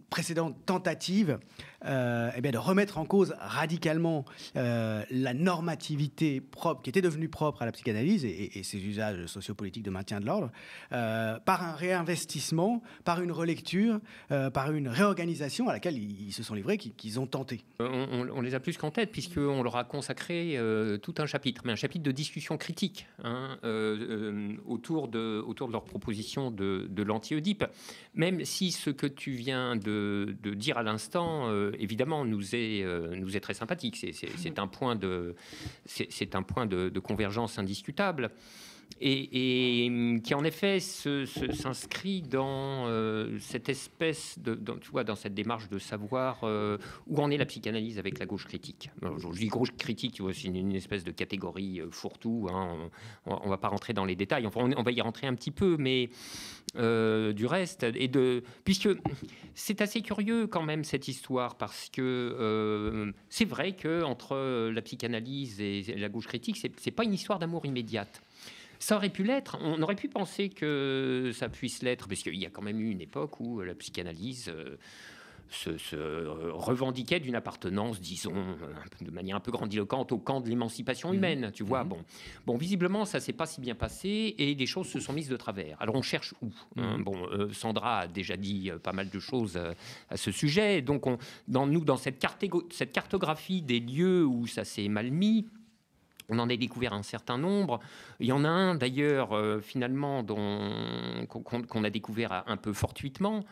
précédente tentative de remettre en cause radicalement la normativité propre, qui était devenue propre à la psychanalyse et ses usages sociopolitiques de maintien de l'ordre, par un réinvestissement, par une relecture, par une réorganisation à laquelle ils se sont livrés, qu'ils ont tenté. On les a plus qu'en tête, puisqu'on leur a consacré tout un chapitre, mais un chapitre de discussion critique autour de leur proposition de l'anti-Oedipe. Même si ce que tu viens de dire à l'instant, évidemment, nous est très sympathique. C'est un point de convergence indiscutable. Et qui en effet s'inscrit dans cette espèce dans cette démarche de savoir où en est la psychanalyse avec la gauche critique. Alors, je dis gauche critique, tu vois, c'est une espèce de catégorie fourre-tout. Hein, on va pas rentrer dans les détails. Enfin, on va y rentrer un petit peu, mais du reste puisque c'est assez curieux quand même cette histoire, parce que c'est vrai que entre la psychanalyse et la gauche critique, c'est pas une histoire d'amour immédiate. Ça aurait pu l'être. On aurait pu penser que ça puisse l'être, parce qu'il y a quand même eu une époque où la psychanalyse se revendiquait d'une appartenance, disons, de manière un peu grandiloquente, au camp de l'émancipation humaine. Tu vois, bon, visiblement, ça s'est pas si bien passé et les choses se sont mises de travers. Alors, on cherche où Sandra a déjà dit pas mal de choses à ce sujet. Donc, dans cette cartographie des lieux où ça s'est mal mis, on en a découvert un certain nombre. Il y en a un, d'ailleurs, finalement, qu'on a découvert un peu fortuitement,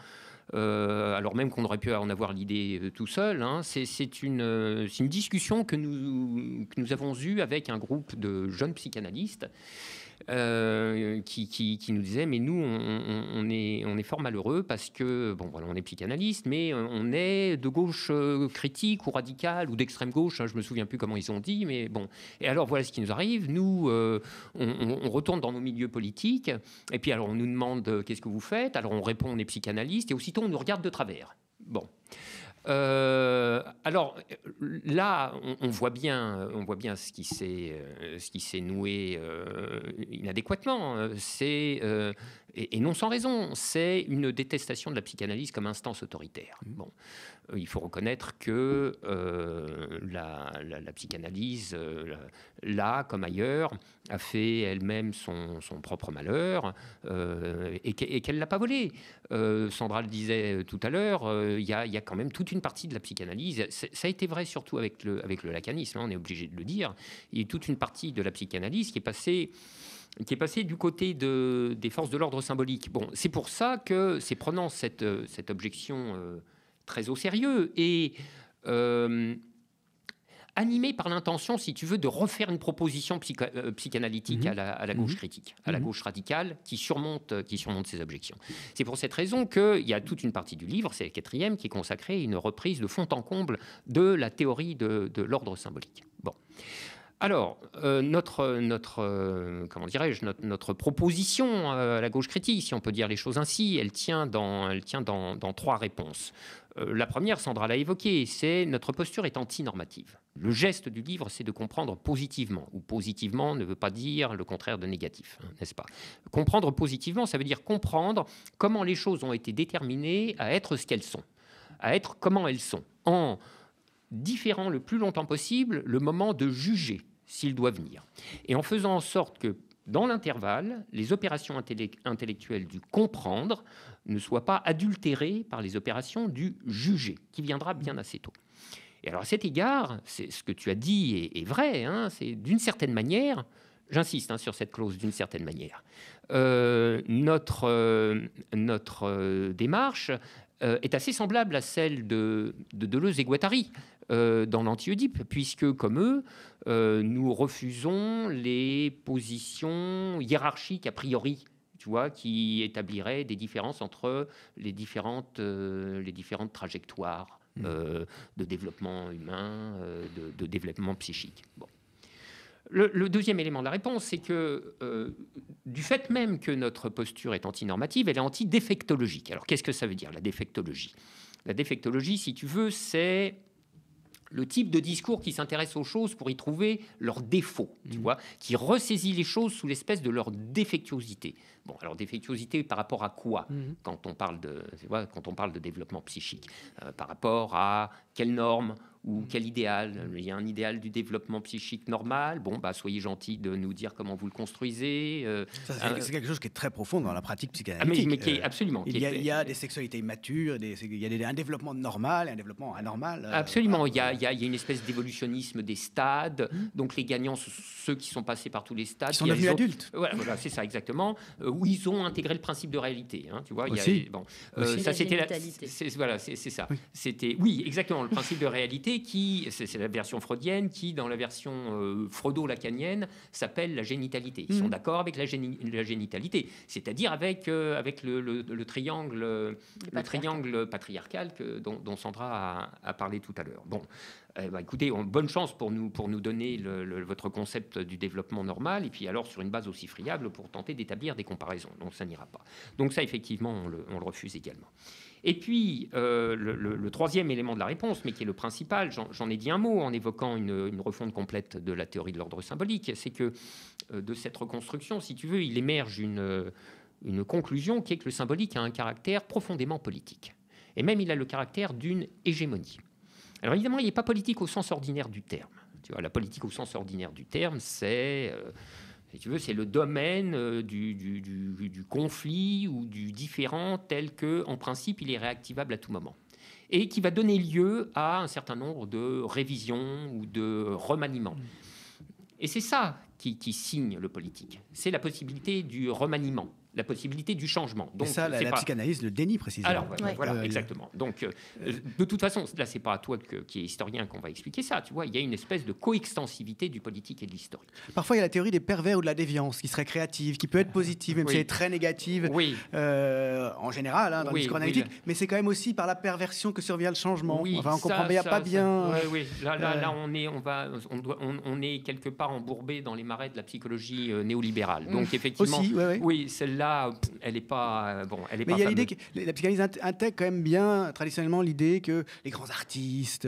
alors même qu'on aurait pu en avoir l'idée tout seul. Hein. C'est une discussion que nous avons eue avec un groupe de jeunes psychanalystes qui nous disaient, mais nous, on est fort malheureux parce que, bon, voilà, on est psychanalyste, mais on est de gauche critique ou radicale ou d'extrême gauche, hein, je me souviens plus comment ils ont dit, mais bon. Et alors, voilà ce qui nous arrive. Nous, on retourne dans nos milieux politiques, et puis alors, on nous demande qu'est-ce que vous faites. Alors, on répond, on est psychanalyste, et aussitôt, on nous regarde de travers. Bon. Alors là, on voit bien ce qui s'est noué inadéquatement. Et non sans raison, c'est une détestation de la psychanalyse comme instance autoritaire. Bon, il faut reconnaître que la psychanalyse, là comme ailleurs, a fait elle-même son propre malheur et qu'elle ne l'a pas volé. Sandra le disait tout à l'heure, il y a quand même toute une partie de la psychanalyse. Ça a été vrai surtout avec le lacanisme, hein, on est obligé de le dire. Il y a toute une partie de la psychanalyse qui est passée du côté des forces de l'ordre symbolique. Bon, c'est pour ça que c'est prenant cette objection très au sérieux et animé par l'intention, si tu veux, de refaire une proposition psychanalytique à la gauche critique, à la gauche radicale, qui surmonte ces objections. C'est pour cette raison qu'il y a toute une partie du livre, c'est la 4e, qui est consacrée à une reprise de fond en comble de la théorie de l'ordre symbolique. Bon. Alors, notre proposition à la gauche critique, si on peut dire les choses ainsi, elle tient dans 3 réponses. La première, Sandra l'a évoquée, c'est notre posture est antinormative. Le geste du livre, c'est de comprendre positivement, ou positivement ne veut pas dire le contraire de négatif, hein, n'est-ce pas ? Comprendre positivement, ça veut dire comprendre comment les choses ont été déterminées à être ce qu'elles sont, à être comment elles sont, en différant le plus longtemps possible le moment de juger s'il doit venir. Et en faisant en sorte que, dans l'intervalle, les opérations intellectuelles du comprendre ne soient pas adultérées par les opérations du juger, qui viendra bien assez tôt. Et alors, à cet égard, c'est ce que tu as dit est vrai, hein, c'est d'une certaine manière, j'insiste sur cette clause, d'une certaine manière, notre démarche est assez semblable à celle de Deleuze et Guattari dans l'anti-Oedipe, puisque, comme eux, nous refusons les positions hiérarchiques a priori, tu vois, qui établiraient des différences entre les différentes trajectoires de développement humain, de développement psychique. Bon. Le deuxième élément de la réponse, c'est que du fait même que notre posture est antinormative, elle est antidéfectologique. Alors, qu'est-ce que ça veut dire, la défectologie ? La défectologie, si tu veux, c'est le type de discours qui s'intéresse aux choses pour y trouver leurs défauts, tu vois, qui ressaisit les choses sous l'espèce de leur défectuosité. Bon, alors défectuosité par rapport à quoi quand on parle de développement psychique, par rapport à quelles normes ou quel idéal. Il y a un idéal du développement psychique normal. Bon, bah, soyez gentil de nous dire comment vous le construisez. C'est quelque chose qui est très profond dans la pratique psychanalytique. Mais qui est absolument. Il y a des sexualités matures, il y a un développement normal et un développement anormal. Absolument. Il y a une espèce d'évolutionnisme des stades. Donc les gagnants, ceux qui sont passés par tous les stades. Qui sont devenus adultes. Voilà, c'est ça exactement. Où ils ont intégré le principe de réalité. Hein, tu vois, ça c'était c'est ça. Oui, exactement, le principe de réalité c'est la version freudienne qui, dans la version freudo-lacanienne, s'appelle la génitalité. Ils sont d'accord avec la génitalité, c'est-à-dire avec le triangle patriarcal dont Sandra a parlé tout à l'heure. Bon, écoutez, bonne chance pour nous donner votre concept du développement normal, et puis alors sur une base aussi friable pour tenter d'établir des comparaisons. Donc ça n'ira pas. Donc ça, effectivement, on le refuse également. Et puis, le troisième élément de la réponse, mais qui est le principal, j'en ai dit un mot en évoquant une refonte complète de la théorie de l'ordre symbolique, c'est que de cette reconstruction, si tu veux, il émerge une conclusion qui est que le symbolique a un caractère profondément politique. Et même, il a le caractère d'une hégémonie. Alors évidemment, il n'est pas politique au sens ordinaire du terme. Tu vois, la politique au sens ordinaire du terme, c'est... si tu veux, c'est le domaine du conflit ou du différend tel que, en principe, il est réactivable à tout moment. Et qui va donner lieu à un certain nombre de révisions ou de remaniements. Et c'est ça qui signe le politique. C'est la possibilité du remaniement, la possibilité du changement. Donc, et ça, la psychanalyse le dénie précisément. Alors, voilà, exactement. Donc, de toute façon, là, c'est pas à toi qui est historien qu'on va expliquer ça. Tu vois, il y a une espèce de coextensivité du politique et de l'historique. Parfois, il y a la théorie des pervers ou de la déviance, qui serait créative, qui peut être positive, même si elle est très négative, en général, dans le discours analytique. Mais c'est quand même aussi par la perversion que survient le changement. Enfin, on comprend pas bien. Là, on est quelque part embourbé dans les marais de la psychologie néolibérale. Donc, effectivement, oui, celle-là, elle n'est pas... elle est mais pas il y a fameuse. l'idée que la psychanalyse intègre quand même bien, traditionnellement, l'idée que les grands artistes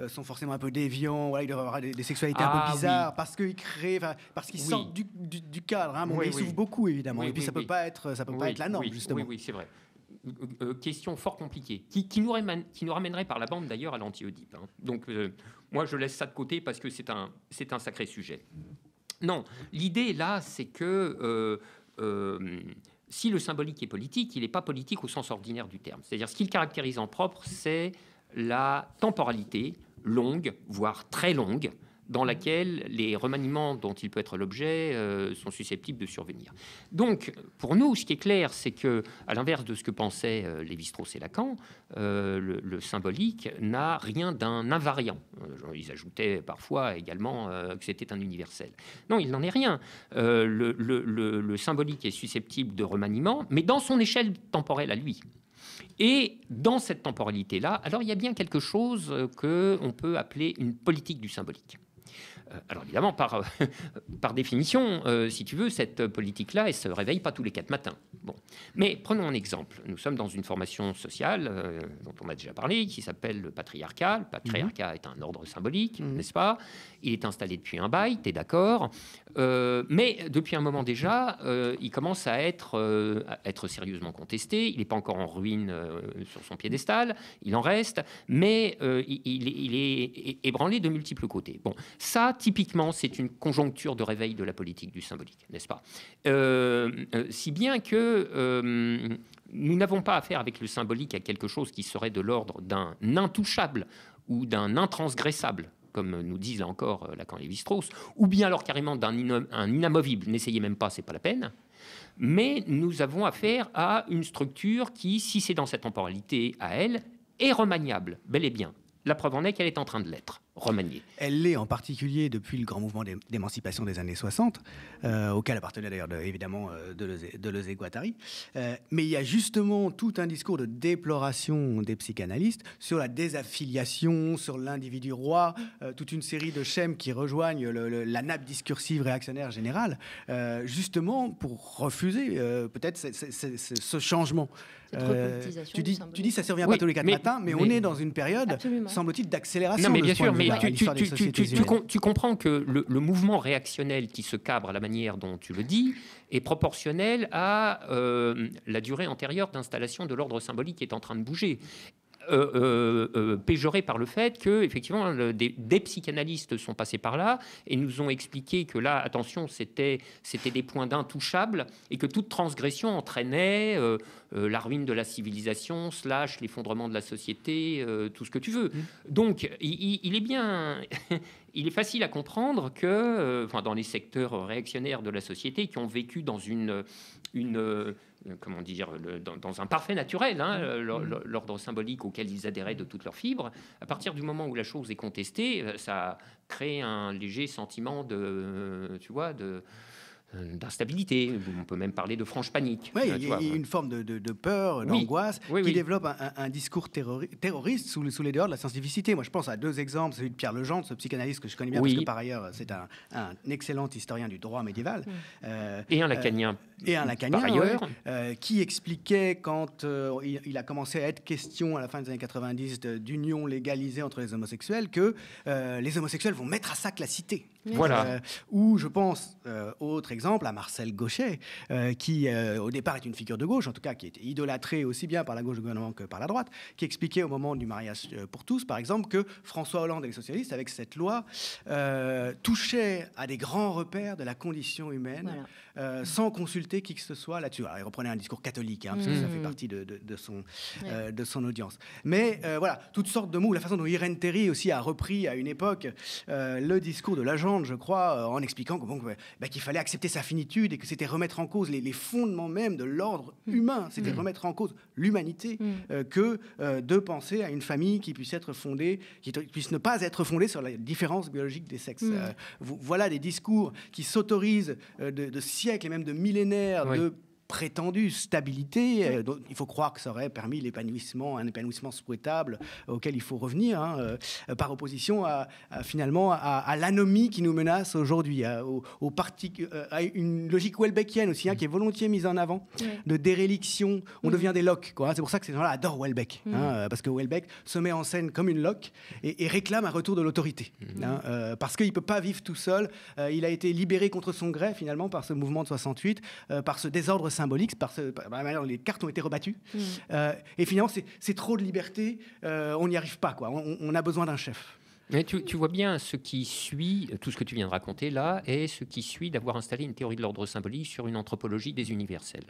sont forcément un peu déviants, voilà, ils doivent avoir des sexualités un peu bizarres, parce qu'ils créent, parce qu'ils sortent du cadre. Mais ils souffrent beaucoup, évidemment. Et puis ça peut pas être la norme, justement. Oui, c'est vrai. Question fort compliquée, qui nous ramènerait par la bande, d'ailleurs, à l'anti-Oedipe. Donc, moi, je laisse ça de côté parce que c'est un sacré sujet. Non, l'idée, là, c'est que... si le symbolique est politique, il n'est pas politique au sens ordinaire du terme. C'est-à-dire, ce qu'il caractérise en propre, c'est la temporalité longue, voire très longue, dans laquelle les remaniements dont il peut être l'objet sont susceptibles de survenir. Donc, pour nous, ce qui est clair, c'est que, à l'inverse de ce que pensaient Lévi-Strauss et Lacan, le symbolique n'a rien d'un invariant. Ils ajoutaient parfois également que c'était un universel. Non, il n'en est rien. Le symbolique est susceptible de remaniement, mais dans son échelle temporelle à lui. Et dans cette temporalité-là, alors il y a bien quelque chose qu'on peut appeler une politique du symbolique. Alors évidemment, par définition, si tu veux, cette politique-là, elle ne se réveille pas tous les 4 matins. Bon. Mais prenons un exemple. Nous sommes dans une formation sociale dont on a déjà parlé, qui s'appelle le patriarcat. Le patriarcat est un ordre symbolique, n'est-ce pas? Il est installé depuis un bail, tu es d'accord. Mais depuis un moment déjà, il commence à être sérieusement contesté. Il n'est pas encore en ruine sur son piédestal, il en reste, mais il est ébranlé de multiples côtés. Bon, ça, typiquement, c'est une conjoncture de réveil de la politique du symbolique, n'est-ce pas? Si bien que nous n'avons pas affaire avec le symbolique à quelque chose qui serait de l'ordre d'un intouchable ou d'un intransgressable, comme nous disent là encore Lacan et Lévi-Strauss, ou bien alors carrément d'un inamovible, n'essayez même pas, c'est pas la peine. Mais nous avons affaire à une structure qui, si c'est dans cette temporalité à elle, est remaniable, bel et bien. La preuve en est qu'elle est en train de l'être, remaniée. Elle l'est en particulier depuis le grand mouvement d'émancipation des années 60, auquel appartenait d'ailleurs évidemment Deleuze-Guattari. Mais il y a justement tout un discours de déploration des psychanalystes sur la désaffiliation, sur l'individu roi, toute une série de schèmes qui rejoignent la nappe discursive réactionnaire générale, justement pour refuser peut-être ce changement. Tu dis ça ne survient pas tous les 4 matins, mais on est dans une période, semble-t-il, d'accélération. Non, mais bien sûr, mais à l'histoire des sociétés humaines. tu comprends que le mouvement réactionnel qui se cabre à la manière dont tu le dis est proportionnel à la durée antérieure d'installation de l'ordre symbolique qui est en train de bouger. Péjoré par le fait que effectivement des psychanalystes sont passés par là et nous ont expliqué que là, attention, c'était des points d'intouchables et que toute transgression entraînait la ruine de la civilisation / l'effondrement de la société, tout ce que tu veux. Donc il est bien il est facile à comprendre que dans les secteurs réactionnaires de la société qui ont vécu dans comment dire, dans un parfait naturel, l'ordre symbolique auquel ils adhéraient de toutes leurs fibres, à partir du moment où la chose est contestée, ça crée un léger sentiment d'instabilité. On peut même parler de franche panique. Oui, il y a une forme de peur, d'angoisse, qui développe un discours terroriste sous les dehors de la scientificité. Moi, je pense à 2 exemples. Celui de Pierre Legendre, ce psychanalyste que je connais bien, parce que par ailleurs, c'est un excellent historien du droit médiéval. Et un lacanien. Par ailleurs. Qui expliquait, quand il a commencé à être question, à la fin des années 90, d'union légalisée entre les homosexuels, que les homosexuels vont mettre à sac la cité. Voilà. Ou je pense, autre exemple, à Marcel Gauchet, qui au départ est une figure de gauche, en tout cas qui était idolâtré aussi bien par la gauche du gouvernement que par la droite, qui expliquait au moment du mariage pour tous, par exemple, que François Hollande et les socialistes, avec cette loi, touchaient à des grands repères de la condition humaine, sans consulter qui que ce soit là-dessus. Alors, il reprenait un discours catholique, parce que ça fait partie de son audience. Mais voilà, toutes sortes de mots. La façon dont Irène Théry aussi a repris à une époque le discours de Legendre, je crois, en expliquant qu'il fallait accepter sa finitude et que c'était remettre en cause les fondements même de l'ordre humain. C'était remettre en cause l'humanité que de penser à une famille qui puisse être fondée, qui puisse ne pas être fondée sur la différence biologique des sexes. Voilà des discours qui s'autorisent de siècles et même de millénaires de prétendue stabilité, dont il faut croire que ça aurait permis un épanouissement souhaitable auquel il faut revenir, par opposition finalement à l'anomie qui nous menace aujourd'hui, à une logique Houellebecquienne aussi, qui est volontiers mise en avant, de déréliction. On devient des Locke, quoi. C'est pour ça que ces gens-là adorent Houellebecq, parce que Houellebecq se met en scène comme une Locke et réclame un retour de l'autorité, parce qu'il ne peut pas vivre tout seul. Il a été libéré contre son gré, finalement, par ce mouvement de 68, par ce désordre symbolique, par la manière dont les cartes ont été rebattues. Et finalement, c'est trop de liberté, on n'y arrive pas, quoi. On a besoin d'un chef. Mais tu vois bien ce qui suit, tout ce que tu viens de raconter là, est ce qui suit d'avoir installé une théorie de l'ordre symbolique sur une anthropologie des universels.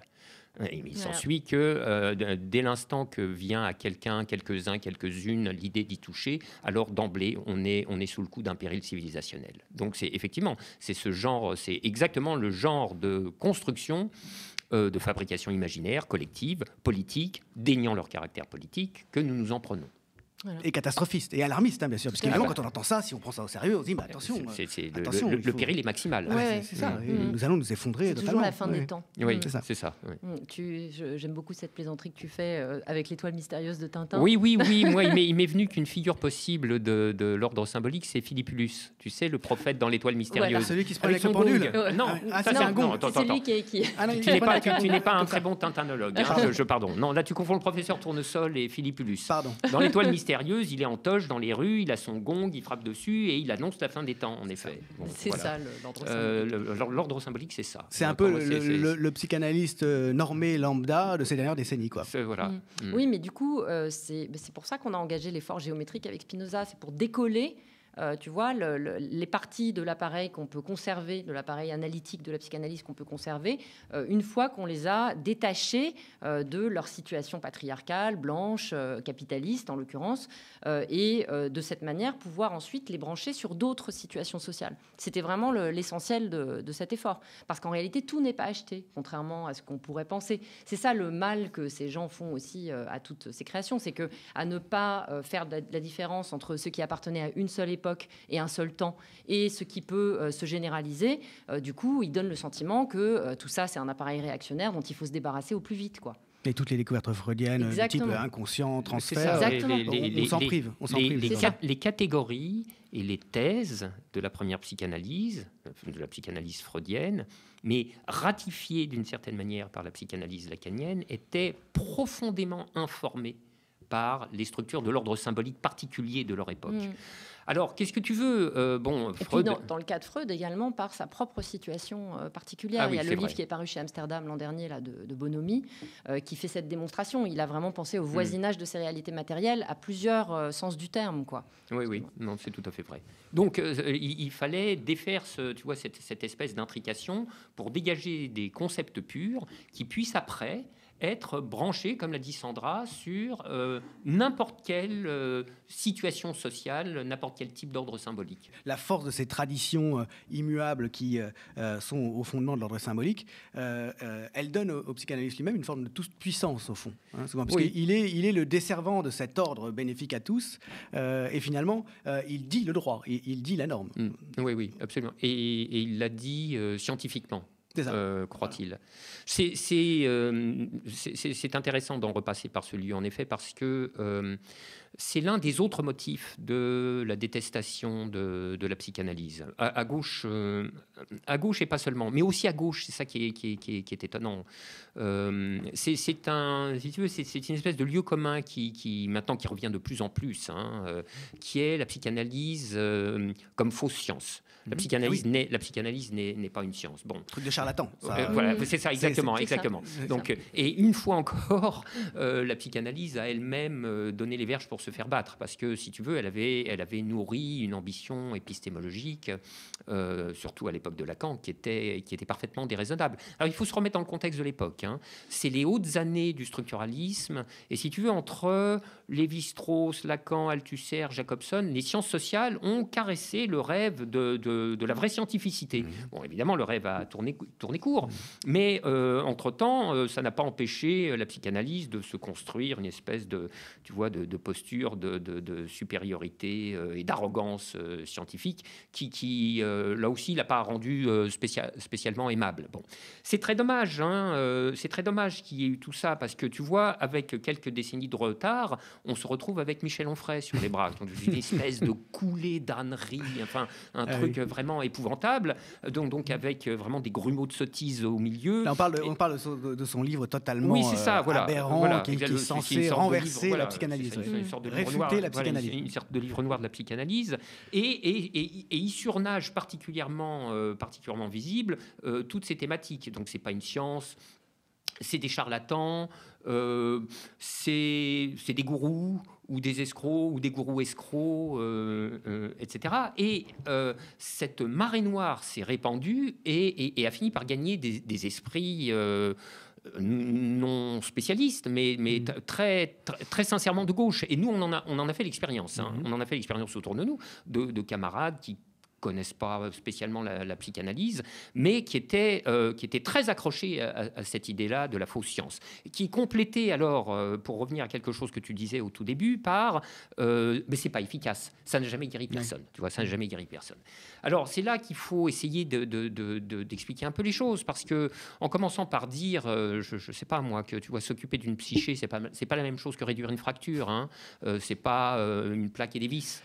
Il s'ensuit que dès l'instant que vient à quelques-unes, l'idée d'y toucher, alors d'emblée, on est sous le coup d'un péril civilisationnel. Donc c'est exactement le genre de construction de fabrication imaginaire, collective, politique, déniant leur caractère politique, que nous nous en prenons. Voilà. Et catastrophiste et alarmiste, bien sûr, parce qu'évidemment, quand on entend ça, si on prend ça au sérieux, on se dit attention, le péril est maximal. C'est ça. Nous allons nous effondrer c'est totalement. toujours la fin des temps. Oui, c'est ça. J'aime beaucoup cette plaisanterie que tu fais avec l'étoile mystérieuse de Tintin. Oui. Moi, il m'est venu qu'une figure possible de l'ordre symbolique, c'est Philippulus. Tu sais, le prophète dans l'étoile mystérieuse. Voilà. Celui qui se prend avec le pendule. Non, ça c'est un gong. C'est lui qui. Tu n'es pas un très bon tintinologue. Pardon. Non, là tu confonds le professeur Tournesol et Philippulus. Pardon. Dans l'étoile mystérieuse, il est en toge dans les rues, il a son gong, il frappe dessus et il annonce la fin des temps, en effet. C'est ça, l'ordre symbolique. L'ordre symbolique, c'est ça. C'est un peu le psychanalyste normé lambda de ces dernières décennies, quoi. Voilà. Oui, mais du coup, c'est pour ça qu'on a engagé l'effort géométrique avec Spinoza, c'est pour décoller. Tu vois, les parties de l'appareil qu'on peut conserver, de l'appareil analytique de la psychanalyse qu'on peut conserver, une fois qu'on les a détachées de leur situation patriarcale, blanche, capitaliste en l'occurrence, et de cette manière pouvoir ensuite les brancher sur d'autres situations sociales. C'était vraiment l'essentiel de cet effort. Parce qu'en réalité, tout n'est pas acheté, contrairement à ce qu'on pourrait penser. C'est ça le mal que ces gens font aussi à toutes ces créations, c'est qu'à ne pas faire de la différence entre ce qui appartenait à une seule époque et un seul temps, et ce qui peut se généraliser, du coup, il donne le sentiment que tout ça, c'est un appareil réactionnaire dont il faut se débarrasser au plus vite, quoi. Et toutes les découvertes freudiennes, du type inconscient, transfert, on s'en prive. Les catégories et les thèses de la première psychanalyse, de la psychanalyse freudienne, mais ratifiées d'une certaine manière par la psychanalyse lacanienne, étaient profondément informées par les structures de l'ordre symbolique particulier de leur époque. Alors, qu'est-ce que tu veux bon, Freud... Et puis dans le cas de Freud également, par sa propre situation particulière. Il y a le livre qui est paru chez Amsterdam l'an dernier, là, de Bonomi, qui fait cette démonstration. Il a vraiment pensé au voisinage de ces réalités matérielles à plusieurs sens du terme, quoi. Oui, non, c'est tout à fait vrai. Donc, il fallait défaire cette espèce d'intrication pour dégager des concepts purs qui puissent après être branché, comme l'a dit Sandra, sur n'importe quelle situation sociale, n'importe quel type d'ordre symbolique. La force de ces traditions immuables qui sont au fondement de l'ordre symbolique, elle donne au psychanalyste lui-même une forme de toute-puissance, au fond. Hein, souvent, parce qu'il est le desservant de cet ordre bénéfique à tous, et finalement, il dit le droit, il dit la norme. Oui, absolument. Et il l'a dit scientifiquement. Croit-il. C'est intéressant d'en repasser par ce lieu, en effet, parce que c'est l'un des autres motifs de la détestation de la psychanalyse. À gauche et pas seulement, mais aussi à gauche, c'est ça qui est étonnant. C'est une espèce de lieu commun qui maintenant qui revient de plus en plus, qui est la psychanalyse comme fausse science. La psychanalyse n'est pas une science. Bon, truc de charlatan. Voilà, c'est ça exactement. Donc, et une fois encore, la psychanalyse a elle-même donné les verges pour se faire battre, parce que si tu veux, elle avait nourri une ambition épistémologique, surtout à l'époque de Lacan, qui était parfaitement déraisonnable. Alors il faut se remettre dans le contexte de l'époque. C'est les hautes années du structuralisme, et si tu veux, entre Lévi-Strauss, Lacan, Althusser, Jacobson, les sciences sociales ont caressé le rêve de la vraie scientificité. Bon, évidemment, le rêve a tourné court, mais entre-temps, ça n'a pas empêché la psychanalyse de se construire une espèce de posture de supériorité et d'arrogance scientifique qui là aussi, l'a pas rendu spécialement aimable. Bon, c'est très dommage, c'est très dommage qu'il y ait eu tout ça, parce que tu vois, avec quelques décennies de retard, on se retrouve avec Michel Onfray sur les bras, donc une espèce de coulée d'ânerie, enfin un truc vraiment épouvantable, donc avec vraiment des grumeaux de sottises au milieu. Là, on parle de son livre totalement aberrant, qui est censé renverser la psychanalyse, réfuter la psychanalyse. Une sorte de livre noir de la psychanalyse, et il surnage particulièrement visible toutes ces thématiques. Donc c'est pas une science, c'est des charlatans, c'est des gourous ou des escrocs ou des gourous escrocs, etc. Et cette marée noire s'est répandue et a fini par gagner des esprits non spécialistes, mais très, très, très sincèrement de gauche. Et nous, on en a fait l'expérience. On en a fait l'expérience autour de nous, de camarades qui connaissent pas spécialement la psychanalyse, mais qui étaient très accrochés à cette idée-là de la fausse science, qui complétait alors, pour revenir à quelque chose que tu disais au tout début, par mais c'est pas efficace, ça n'a jamais guéri personne, tu vois, ça n'a jamais guéri personne. Alors c'est là qu'il faut essayer d'expliquer un peu les choses, parce que en commençant par dire, je sais pas moi, que tu vois, s'occuper d'une psyché, c'est pas la même chose que réduire une fracture, c'est pas une plaque et des vis,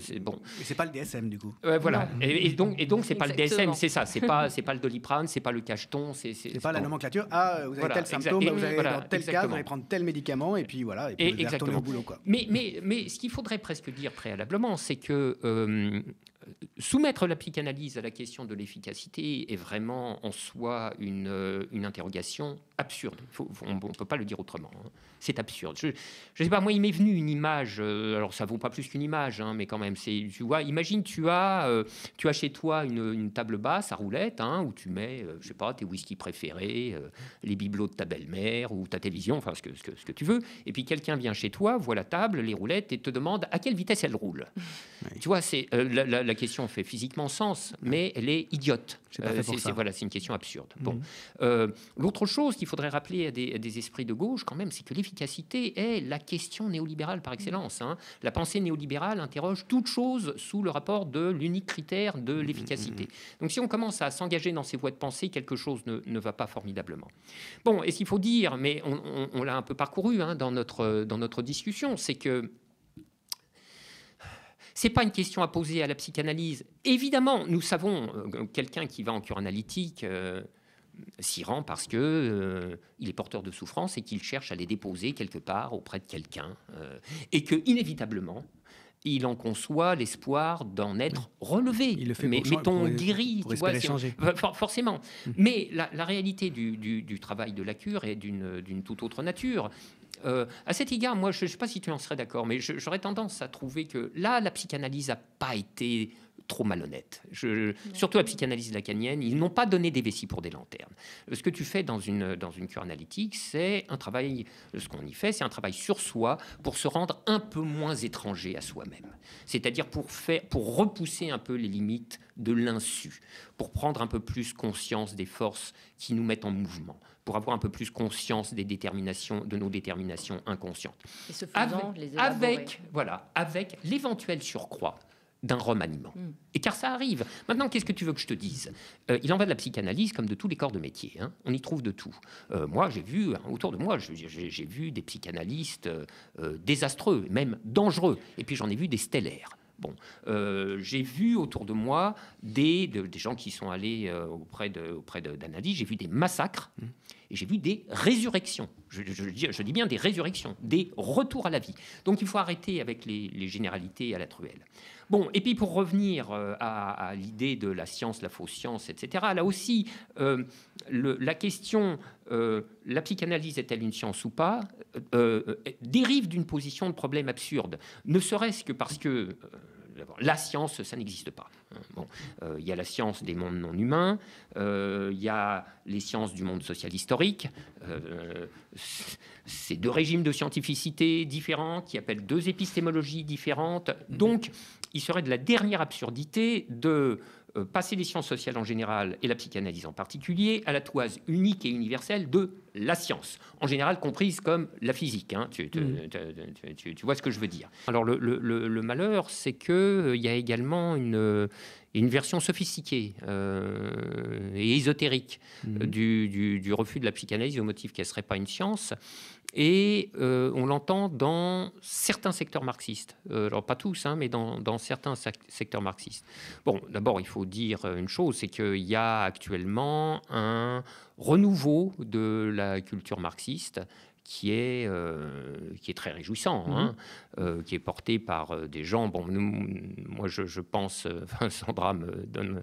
c'est bon. Et c'est pas le DSM du coup. Voilà. Et donc c'est pas le DSM, c'est ça. C'est pas le Doliprane, c'est pas le cacheton, c'est pas la nomenclature. Ah, vous avez tel symptôme, vous avez dans tel cas, vous allez prendre tel médicament, et puis voilà, et puis vous allez retourner au boulot, quoi. Mais ce qu'il faudrait presque dire préalablement, c'est que soumettre la psychanalyse à la question de l'efficacité est vraiment en soi une interrogation absurde. On ne peut pas le dire autrement. C'est absurde. Je ne sais pas, moi, il m'est venu une image, alors ça ne vaut pas plus qu'une image, mais quand même, tu vois, imagine, tu as chez toi une table basse à roulettes, où tu mets, je sais pas, tes whisky préférés, les bibelots de ta belle-mère ou ta télévision, enfin, ce que tu veux, et puis quelqu'un vient chez toi, voit la table, les roulettes, et te demande à quelle vitesse elle roule. Oui. Tu vois, c'est la question fait physiquement sens, mais elle est idiote. C'est une question absurde. Bon. L'autre chose qu'il faudrait rappeler à des esprits de gauche, quand même, c'est que l'efficacité est la question néolibérale par excellence. La pensée néolibérale interroge toute chose sous le rapport de l'unique critère de l'efficacité. Donc si on commence à s'engager dans ces voies de pensée, quelque chose ne va pas formidablement. Bon, et ce qu'il faut dire, mais on l'a un peu parcouru dans notre discussion, c'est que c'est pas une question à poser à la psychanalyse. Évidemment, nous savons, quelqu'un qui va en cure analytique, s'y rend parce que il est porteur de souffrance et qu'il cherche à les déposer quelque part auprès de quelqu'un, et que inévitablement il en conçoit l'espoir d'en être relevé. Il le fait mettons guéri, pour espérer changer. Forcément. Mais la réalité du travail de la cure est d'une toute autre nature. À cet égard, moi, je ne sais pas si tu en serais d'accord, mais j'aurais tendance à trouver que là, la psychanalyse n'a pas été trop malhonnête. Surtout la psychanalyse lacanienne, ils n'ont pas donné des vessies pour des lanternes. Ce que tu fais dans une cure analytique, c'est un travail, ce qu'on y fait, c'est un travail sur soi pour se rendre un peu moins étranger à soi-même. C'est-à-dire pour repousser un peu les limites de l'insu, pour prendre un peu plus conscience des forces qui nous mettent en mouvement, pour avoir un peu plus conscience de nos déterminations inconscientes. Et ce faisant, les élaborer. Avec l'éventuel surcroît d'un remaniement. Et car ça arrive. Maintenant, qu'est-ce que tu veux que je te dise ? Il en va de la psychanalyse comme de tous les corps de métier. Hein. On y trouve de tout. Moi, j'ai vu, autour de moi, j'ai vu des psychanalystes désastreux, même dangereux. Et puis, j'en ai vu des stellaires. Bon, j'ai vu autour de moi des gens qui sont allés auprès d'analyse. J'ai vu des massacres et j'ai vu des résurrections. Je dis bien des résurrections, des retours à la vie. Donc, il faut arrêter avec les généralités à la truelle. Bon, et puis pour revenir à l'idée de la science, la fausse science, etc., là aussi, la question, la psychanalyse est-elle une science ou pas, dérive d'une position de problème absurde, ne serait-ce que parce que la science, ça n'existe pas. Bon, il y a la science des mondes non humains, il y a les sciences du monde social historique. C'est deux régimes de scientificité différents qui appellent deux épistémologies différentes. Donc, il serait de la dernière absurdité de passer les sciences sociales en général et la psychanalyse en particulier à la toise unique et universelle de la science, en général comprise comme la physique. Hein. Tu vois ce que je veux dire. Alors le malheur, c'est qu'il y a également une version sophistiquée et ésotérique du refus de la psychanalyse au motif qu'elle ne serait pas une science. Et on l'entend dans certains secteurs marxistes. Alors pas tous, hein, mais dans certains secteurs marxistes. Bon, d'abord, il faut dire une chose, c'est qu'il y a actuellement un renouveau de la culture marxiste qui est très réjouissant, hein, qui est porté par des gens. Bon, moi, je pense, Sandra ne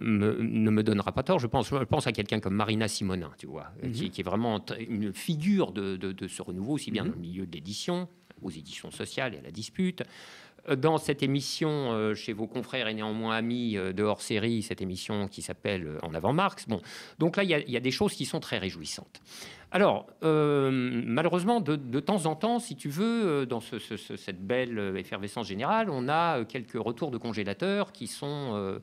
me donnera pas tort. Je pense à quelqu'un comme Marina Simonin, tu vois, qui est vraiment une figure de ce renouveau, aussi bien dans le milieu de l'édition, aux éditions sociales et à la dispute. Dans cette émission, chez vos confrères et néanmoins amis de hors-série, cette émission qui s'appelle En avant Marx. Bon, donc là, il y a des choses qui sont très réjouissantes. Alors, malheureusement, de temps en temps, si tu veux, dans cette belle effervescence générale, on a quelques retours de congélateurs qui sont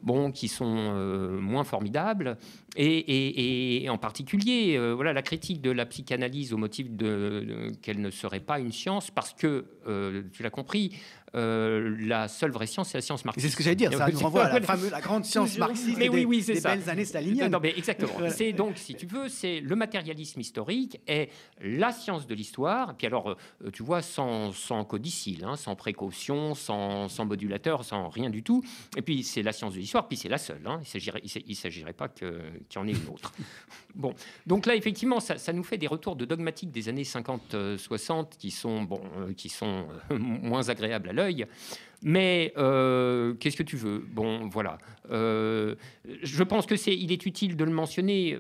moins formidables. Et en particulier, voilà, la critique de la psychanalyse au motif qu'elle ne serait pas une science, parce que, tu l'as compris, la seule vraie science, c'est la science marxiste. C'est ce que j'allais dire, ça nous renvoie à la grande science marxiste des belles années staliniennes. Non, mais exactement. C'est donc, si tu veux, c'est le matérialisme historique est la science de l'histoire. Puis alors, tu vois, sans codicile, hein, sans précaution, sans modulateur, sans rien du tout. Et puis, c'est la science de l'histoire, puis c'est la seule. Hein. Il ne s'agirait pas qu'il y en ait une autre. Bon, donc là, effectivement, ça nous fait des retours de dogmatiques des années 50-60 qui sont moins agréables à l'œil. Mais qu'est-ce que tu veux ? Bon, voilà. Je pense il est utile de le mentionner.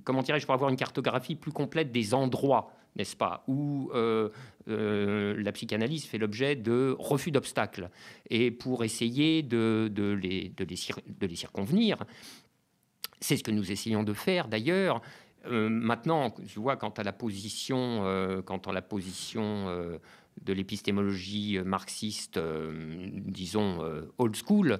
Comment dirais-je, pour avoir une cartographie plus complète des endroits, n'est-ce pas, où la psychanalyse fait l'objet de refus d'obstacles, et pour essayer de les circonvenir. C'est ce que nous essayons de faire, d'ailleurs. Maintenant, je vois, quant à la position de l'épistémologie marxiste, disons, old school,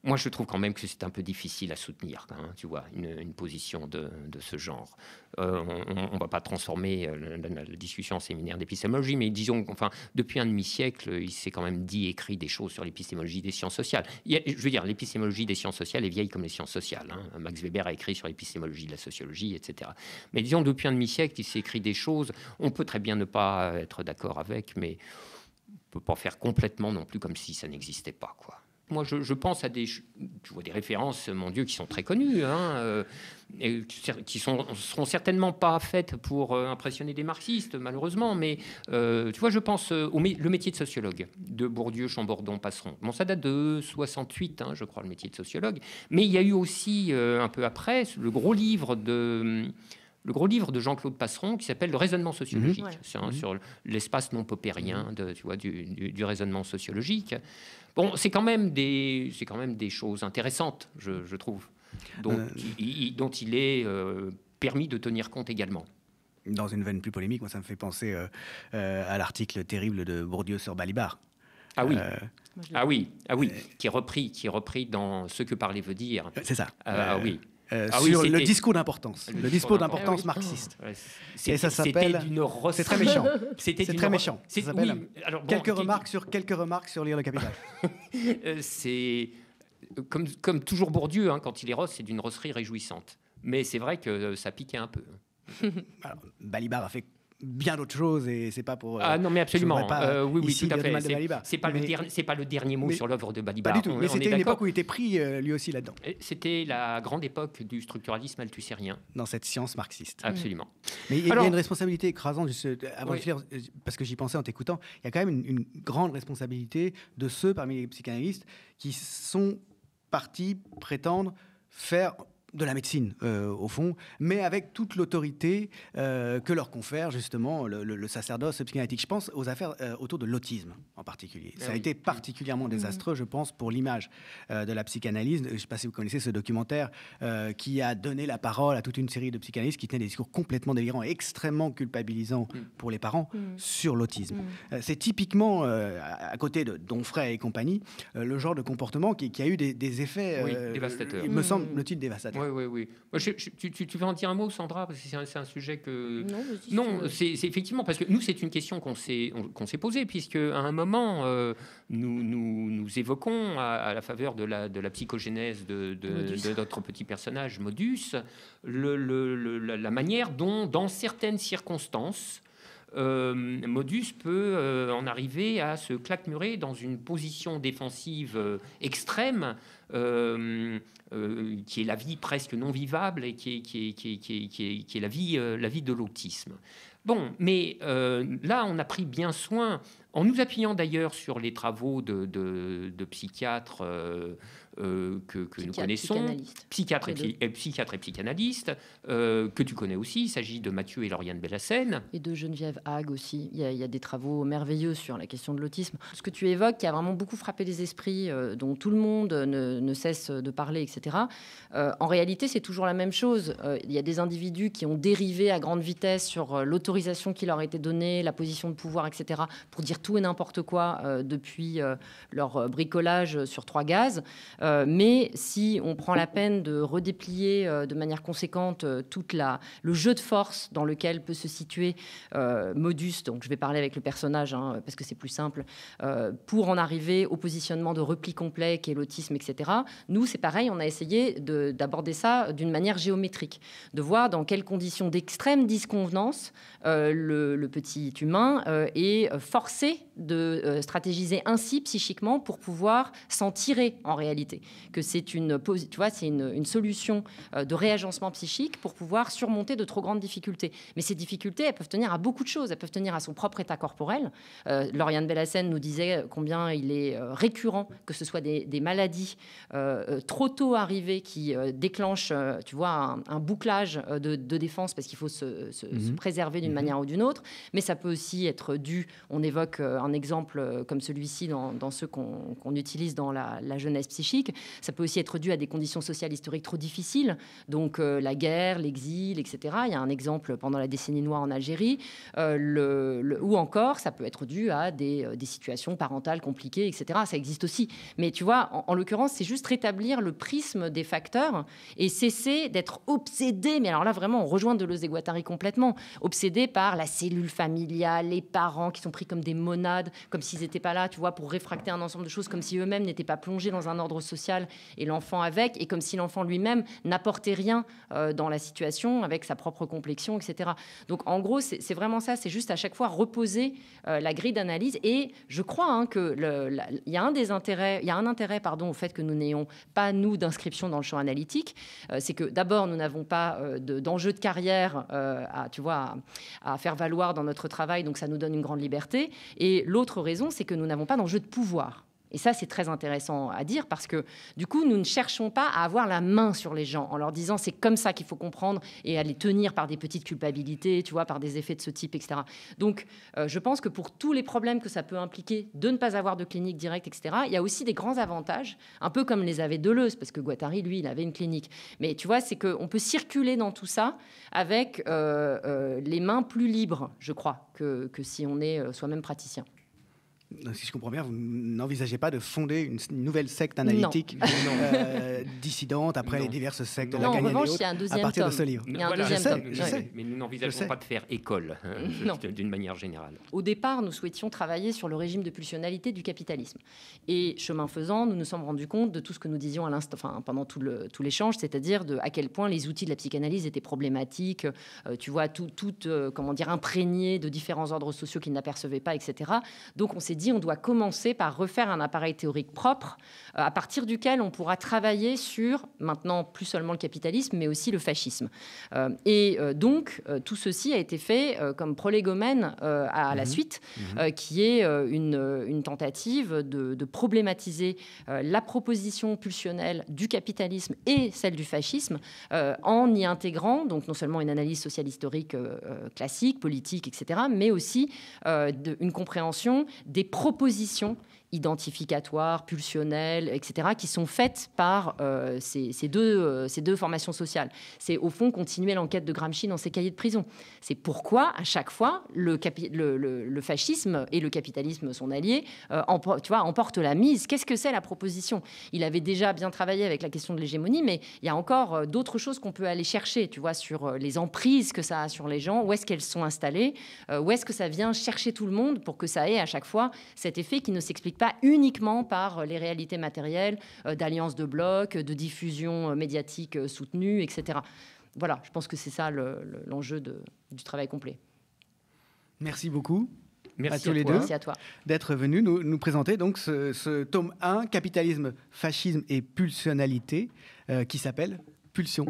moi, je trouve quand même que c'est un peu difficile à soutenir, hein, tu vois, une position de ce genre. On ne va pas transformer la discussion en séminaire d'épistémologie, mais disons qu'enfin, depuis un demi-siècle, il s'est quand même écrit des choses sur l'épistémologie des sciences sociales. Je veux dire, l'épistémologie des sciences sociales est vieille comme les sciences sociales. Hein. Max Weber a écrit sur l'épistémologie de la sociologie, etc. Mais disons, depuis un demi-siècle, il s'est écrit des choses. On peut très bien ne pas être d'accord avec, mais on ne peut pas faire complètement non plus comme si ça n'existait pas, quoi. moi, je pense à tu vois, des références, mon Dieu, qui sont très connues, hein, et qui seront certainement pas faites pour impressionner des marxistes, malheureusement, mais tu vois, je pense le métier de sociologue de Bourdieu, Chambordon, Passeron. Bon, ça date de 68, hein, je crois, le métier de sociologue, mais il y a eu aussi, un peu après, le gros livre de Jean-Claude Passeron qui s'appelle Le raisonnement sociologique, sur l'espace non popérien tu vois, du raisonnement sociologique. Bon, c'est quand même des choses intéressantes, je trouve, dont il est permis de tenir compte également. Dans une veine plus polémique, moi, ça me fait penser à l'article terrible de Bourdieu sur Balibar. Ah oui, qui est repris dans Ce que parler veut dire. C'est ça. Oui. Sur le discours d'importance, marxiste. Et ça s'appelle. C'est très méchant. C'est très méchant. Ça s'appelle quelques remarques sur Lire le Capital. C'est comme toujours Bourdieu, hein, quand il est rosse, c'est d'une rosserie réjouissante. Mais c'est vrai que ça piquait un peu. Alors, Balibar a fait bien d'autres choses et c'est pas pour. Ah non, mais absolument. Oui, tout à fait. C'est pas le dernier mot sur l'œuvre de Balibar. Pas du tout. Mais c'était une époque où il était pris lui aussi là-dedans. C'était la grande époque du structuralisme althusserien. Dans cette science marxiste. Absolument. Mais il y a une responsabilité écrasante, avant de finir, parce que j'y pensais en t'écoutant, il y a quand même une grande responsabilité de ceux parmi les psychanalystes qui sont partis prétendre faire de la médecine, au fond, mais avec toute l'autorité que leur confère justement le sacerdoce psychanalytique. Je pense aux affaires autour de l'autisme en particulier. Ça a été particulièrement désastreux, je pense, pour l'image de la psychanalyse. Je ne sais pas si vous connaissez ce documentaire qui a donné la parole à toute une série de psychanalystes qui tenaient des discours complètement délirants et extrêmement culpabilisants pour les parents sur l'autisme. C'est typiquement, à côté de Donfray et compagnie, le genre de comportement qui a eu des effets dévastateurs. Il me semble-t-il dévastateurs. Oui. Tu veux en dire un mot, Sandra, parce que c'est un sujet que... Non, c'est effectivement, parce que nous, c'est une question qu'on s'est posée, puisque à un moment, nous évoquons, à la faveur de la psychogénèse de notre petit personnage, Modus, la manière dont, dans certaines circonstances, Modus peut en arriver à se claquemurer dans une position défensive extrême, qui est la vie presque non vivable et qui est la vie de l'autisme. Bon, mais là, on a pris bien soin, en nous appuyant d'ailleurs sur les travaux de psychiatres que nous connaissons, psychiatres et psychanalystes, que tu connais aussi. Il s'agit de Mathieu et Lauriane Bellassène. Et de Geneviève Hague aussi. Il y a des travaux merveilleux sur la question de l'autisme. Ce que tu évoques, qui a vraiment beaucoup frappé les esprits, dont tout le monde ne cesse de parler, etc. En réalité, c'est toujours la même chose. Il y a des individus qui ont dérivé à grande vitesse sur l'autorisation qui leur a été donnée, la position de pouvoir, etc., pour dire tout et n'importe quoi depuis leur bricolage sur 3 gaz. Mais si on prend la peine de redéplier de manière conséquente le jeu de force dans lequel peut se situer Modus, donc je vais parler avec le personnage parce que c'est plus simple, pour en arriver au positionnement de repli complet qu'est l'autisme, etc. Nous, c'est pareil, on a essayé d'aborder ça d'une manière géométrique, de voir dans quelles conditions d'extrême disconvenance le petit humain est forcé de stratégiser ainsi psychiquement pour pouvoir s'en tirer en réalité. Que c'est une solution de réagencement psychique pour pouvoir surmonter de trop grandes difficultés. Mais ces difficultés, elles peuvent tenir à beaucoup de choses. Elles peuvent tenir à son propre état corporel. Lauriane Bellassène nous disait combien il est récurrent que ce soit des maladies trop tôt arrivées qui déclenchent, un bouclage de défense parce qu'il faut se préserver d'une manière ou d'une autre. Mais ça peut aussi être dû, on évoque un exemple comme celui-ci dans ceux qu'on utilise dans la jeunesse psychique. Ça peut aussi être dû à des conditions sociales historiques trop difficiles, donc la guerre, l'exil, etc. Il y a un exemple pendant la décennie noire en Algérie, ou encore ça peut être dû à des situations parentales compliquées, etc. Ça existe aussi. Mais tu vois, en l'occurrence, c'est juste rétablir le prisme des facteurs et cesser d'être obsédé, mais alors là vraiment on rejoint Deleuze et Guattari complètement, obsédé par la cellule familiale, les parents qui sont pris comme des monades, comme s'ils n'étaient pas là, tu vois, pour réfracter un ensemble de choses, comme si eux-mêmes n'étaient pas plongés dans un ordre social et l'enfant avec, et comme si l'enfant lui-même n'apportait rien dans la situation, avec sa propre complexion, etc. Donc en gros, c'est vraiment ça, c'est juste à chaque fois reposer la grille d'analyse. Et je crois qu'il y a un intérêt au fait que nous n'ayons pas, nous, d'inscription dans le champ analytique. C'est que d'abord, nous n'avons pas d'enjeu de carrière à faire valoir dans notre travail, donc ça nous donne une grande liberté. Et l'autre raison, c'est que nous n'avons pas d'enjeu de pouvoir. Et ça, c'est très intéressant à dire parce que, du coup, nous ne cherchons pas à avoir la main sur les gens en leur disant c'est comme ça qu'il faut comprendre et à les tenir par des petites culpabilités, tu vois, par des effets de ce type, etc. Donc, je pense que pour tous les problèmes que ça peut impliquer de ne pas avoir de clinique directe, etc., il y a aussi des grands avantages, un peu comme les avait Deleuze, parce que Guattari, lui, il avait une clinique. Mais tu vois, c'est qu'on peut circuler dans tout ça avec les mains plus libres, je crois, que si on est soi-même praticien. Si je comprends bien, vous n'envisagez pas de fonder une nouvelle secte analytique dissidente après les diverses sectes de la Lacan et autres, il y a un deuxième à partir tome. De ce livre. Il y a un deuxième tome. Je sais. Mais nous n'envisageons pas de faire école, d'une manière générale. Au départ, nous souhaitions travailler sur le régime de pulsionalité du capitalisme. Et chemin faisant, nous nous sommes rendus compte de tout ce que nous disions à l'instant, pendant tout l'échange, c'est-à-dire à quel point les outils de la psychanalyse étaient problématiques, tu vois, imprégnés de différents ordres sociaux qu'ils n'apercevaient pas, etc. Donc on s'est dit, on doit commencer par refaire un appareil théorique propre, à partir duquel on pourra travailler sur, maintenant, plus seulement le capitalisme, mais aussi le fascisme. Donc, tout ceci a été fait comme prolégomène à la suite, qui est une tentative de problématiser la proposition pulsionnelle du capitalisme et celle du fascisme, en y intégrant, donc non seulement une analyse social-historique classique, politique, etc., mais aussi une compréhension des propositions identificatoires, pulsionnelles, etc., qui sont faites par ces deux formations sociales. C'est au fond continuer l'enquête de Gramsci dans ses cahiers de prison. C'est pourquoi, à chaque fois, le fascisme et le capitalisme, son allié, emportent la mise. Qu'est-ce que c'est la proposition ? Il avait déjà bien travaillé avec la question de l'hégémonie, mais il y a encore d'autres choses qu'on peut aller chercher, tu vois, sur les emprises que ça a sur les gens, où est-ce qu'elles sont installées, où est-ce que ça vient chercher tout le monde pour que ça ait à chaque fois cet effet qui ne s'explique pas uniquement par les réalités matérielles, d'alliances de blocs, de diffusion médiatique soutenue, etc. Voilà, je pense que c'est ça l'enjeu du travail complet. Merci beaucoup. Merci à tous les deux. Merci à toi d'être venus nous présenter donc ce tome 1, Capitalisme, fascisme et pulsionalité, qui s'appelle Pulsion.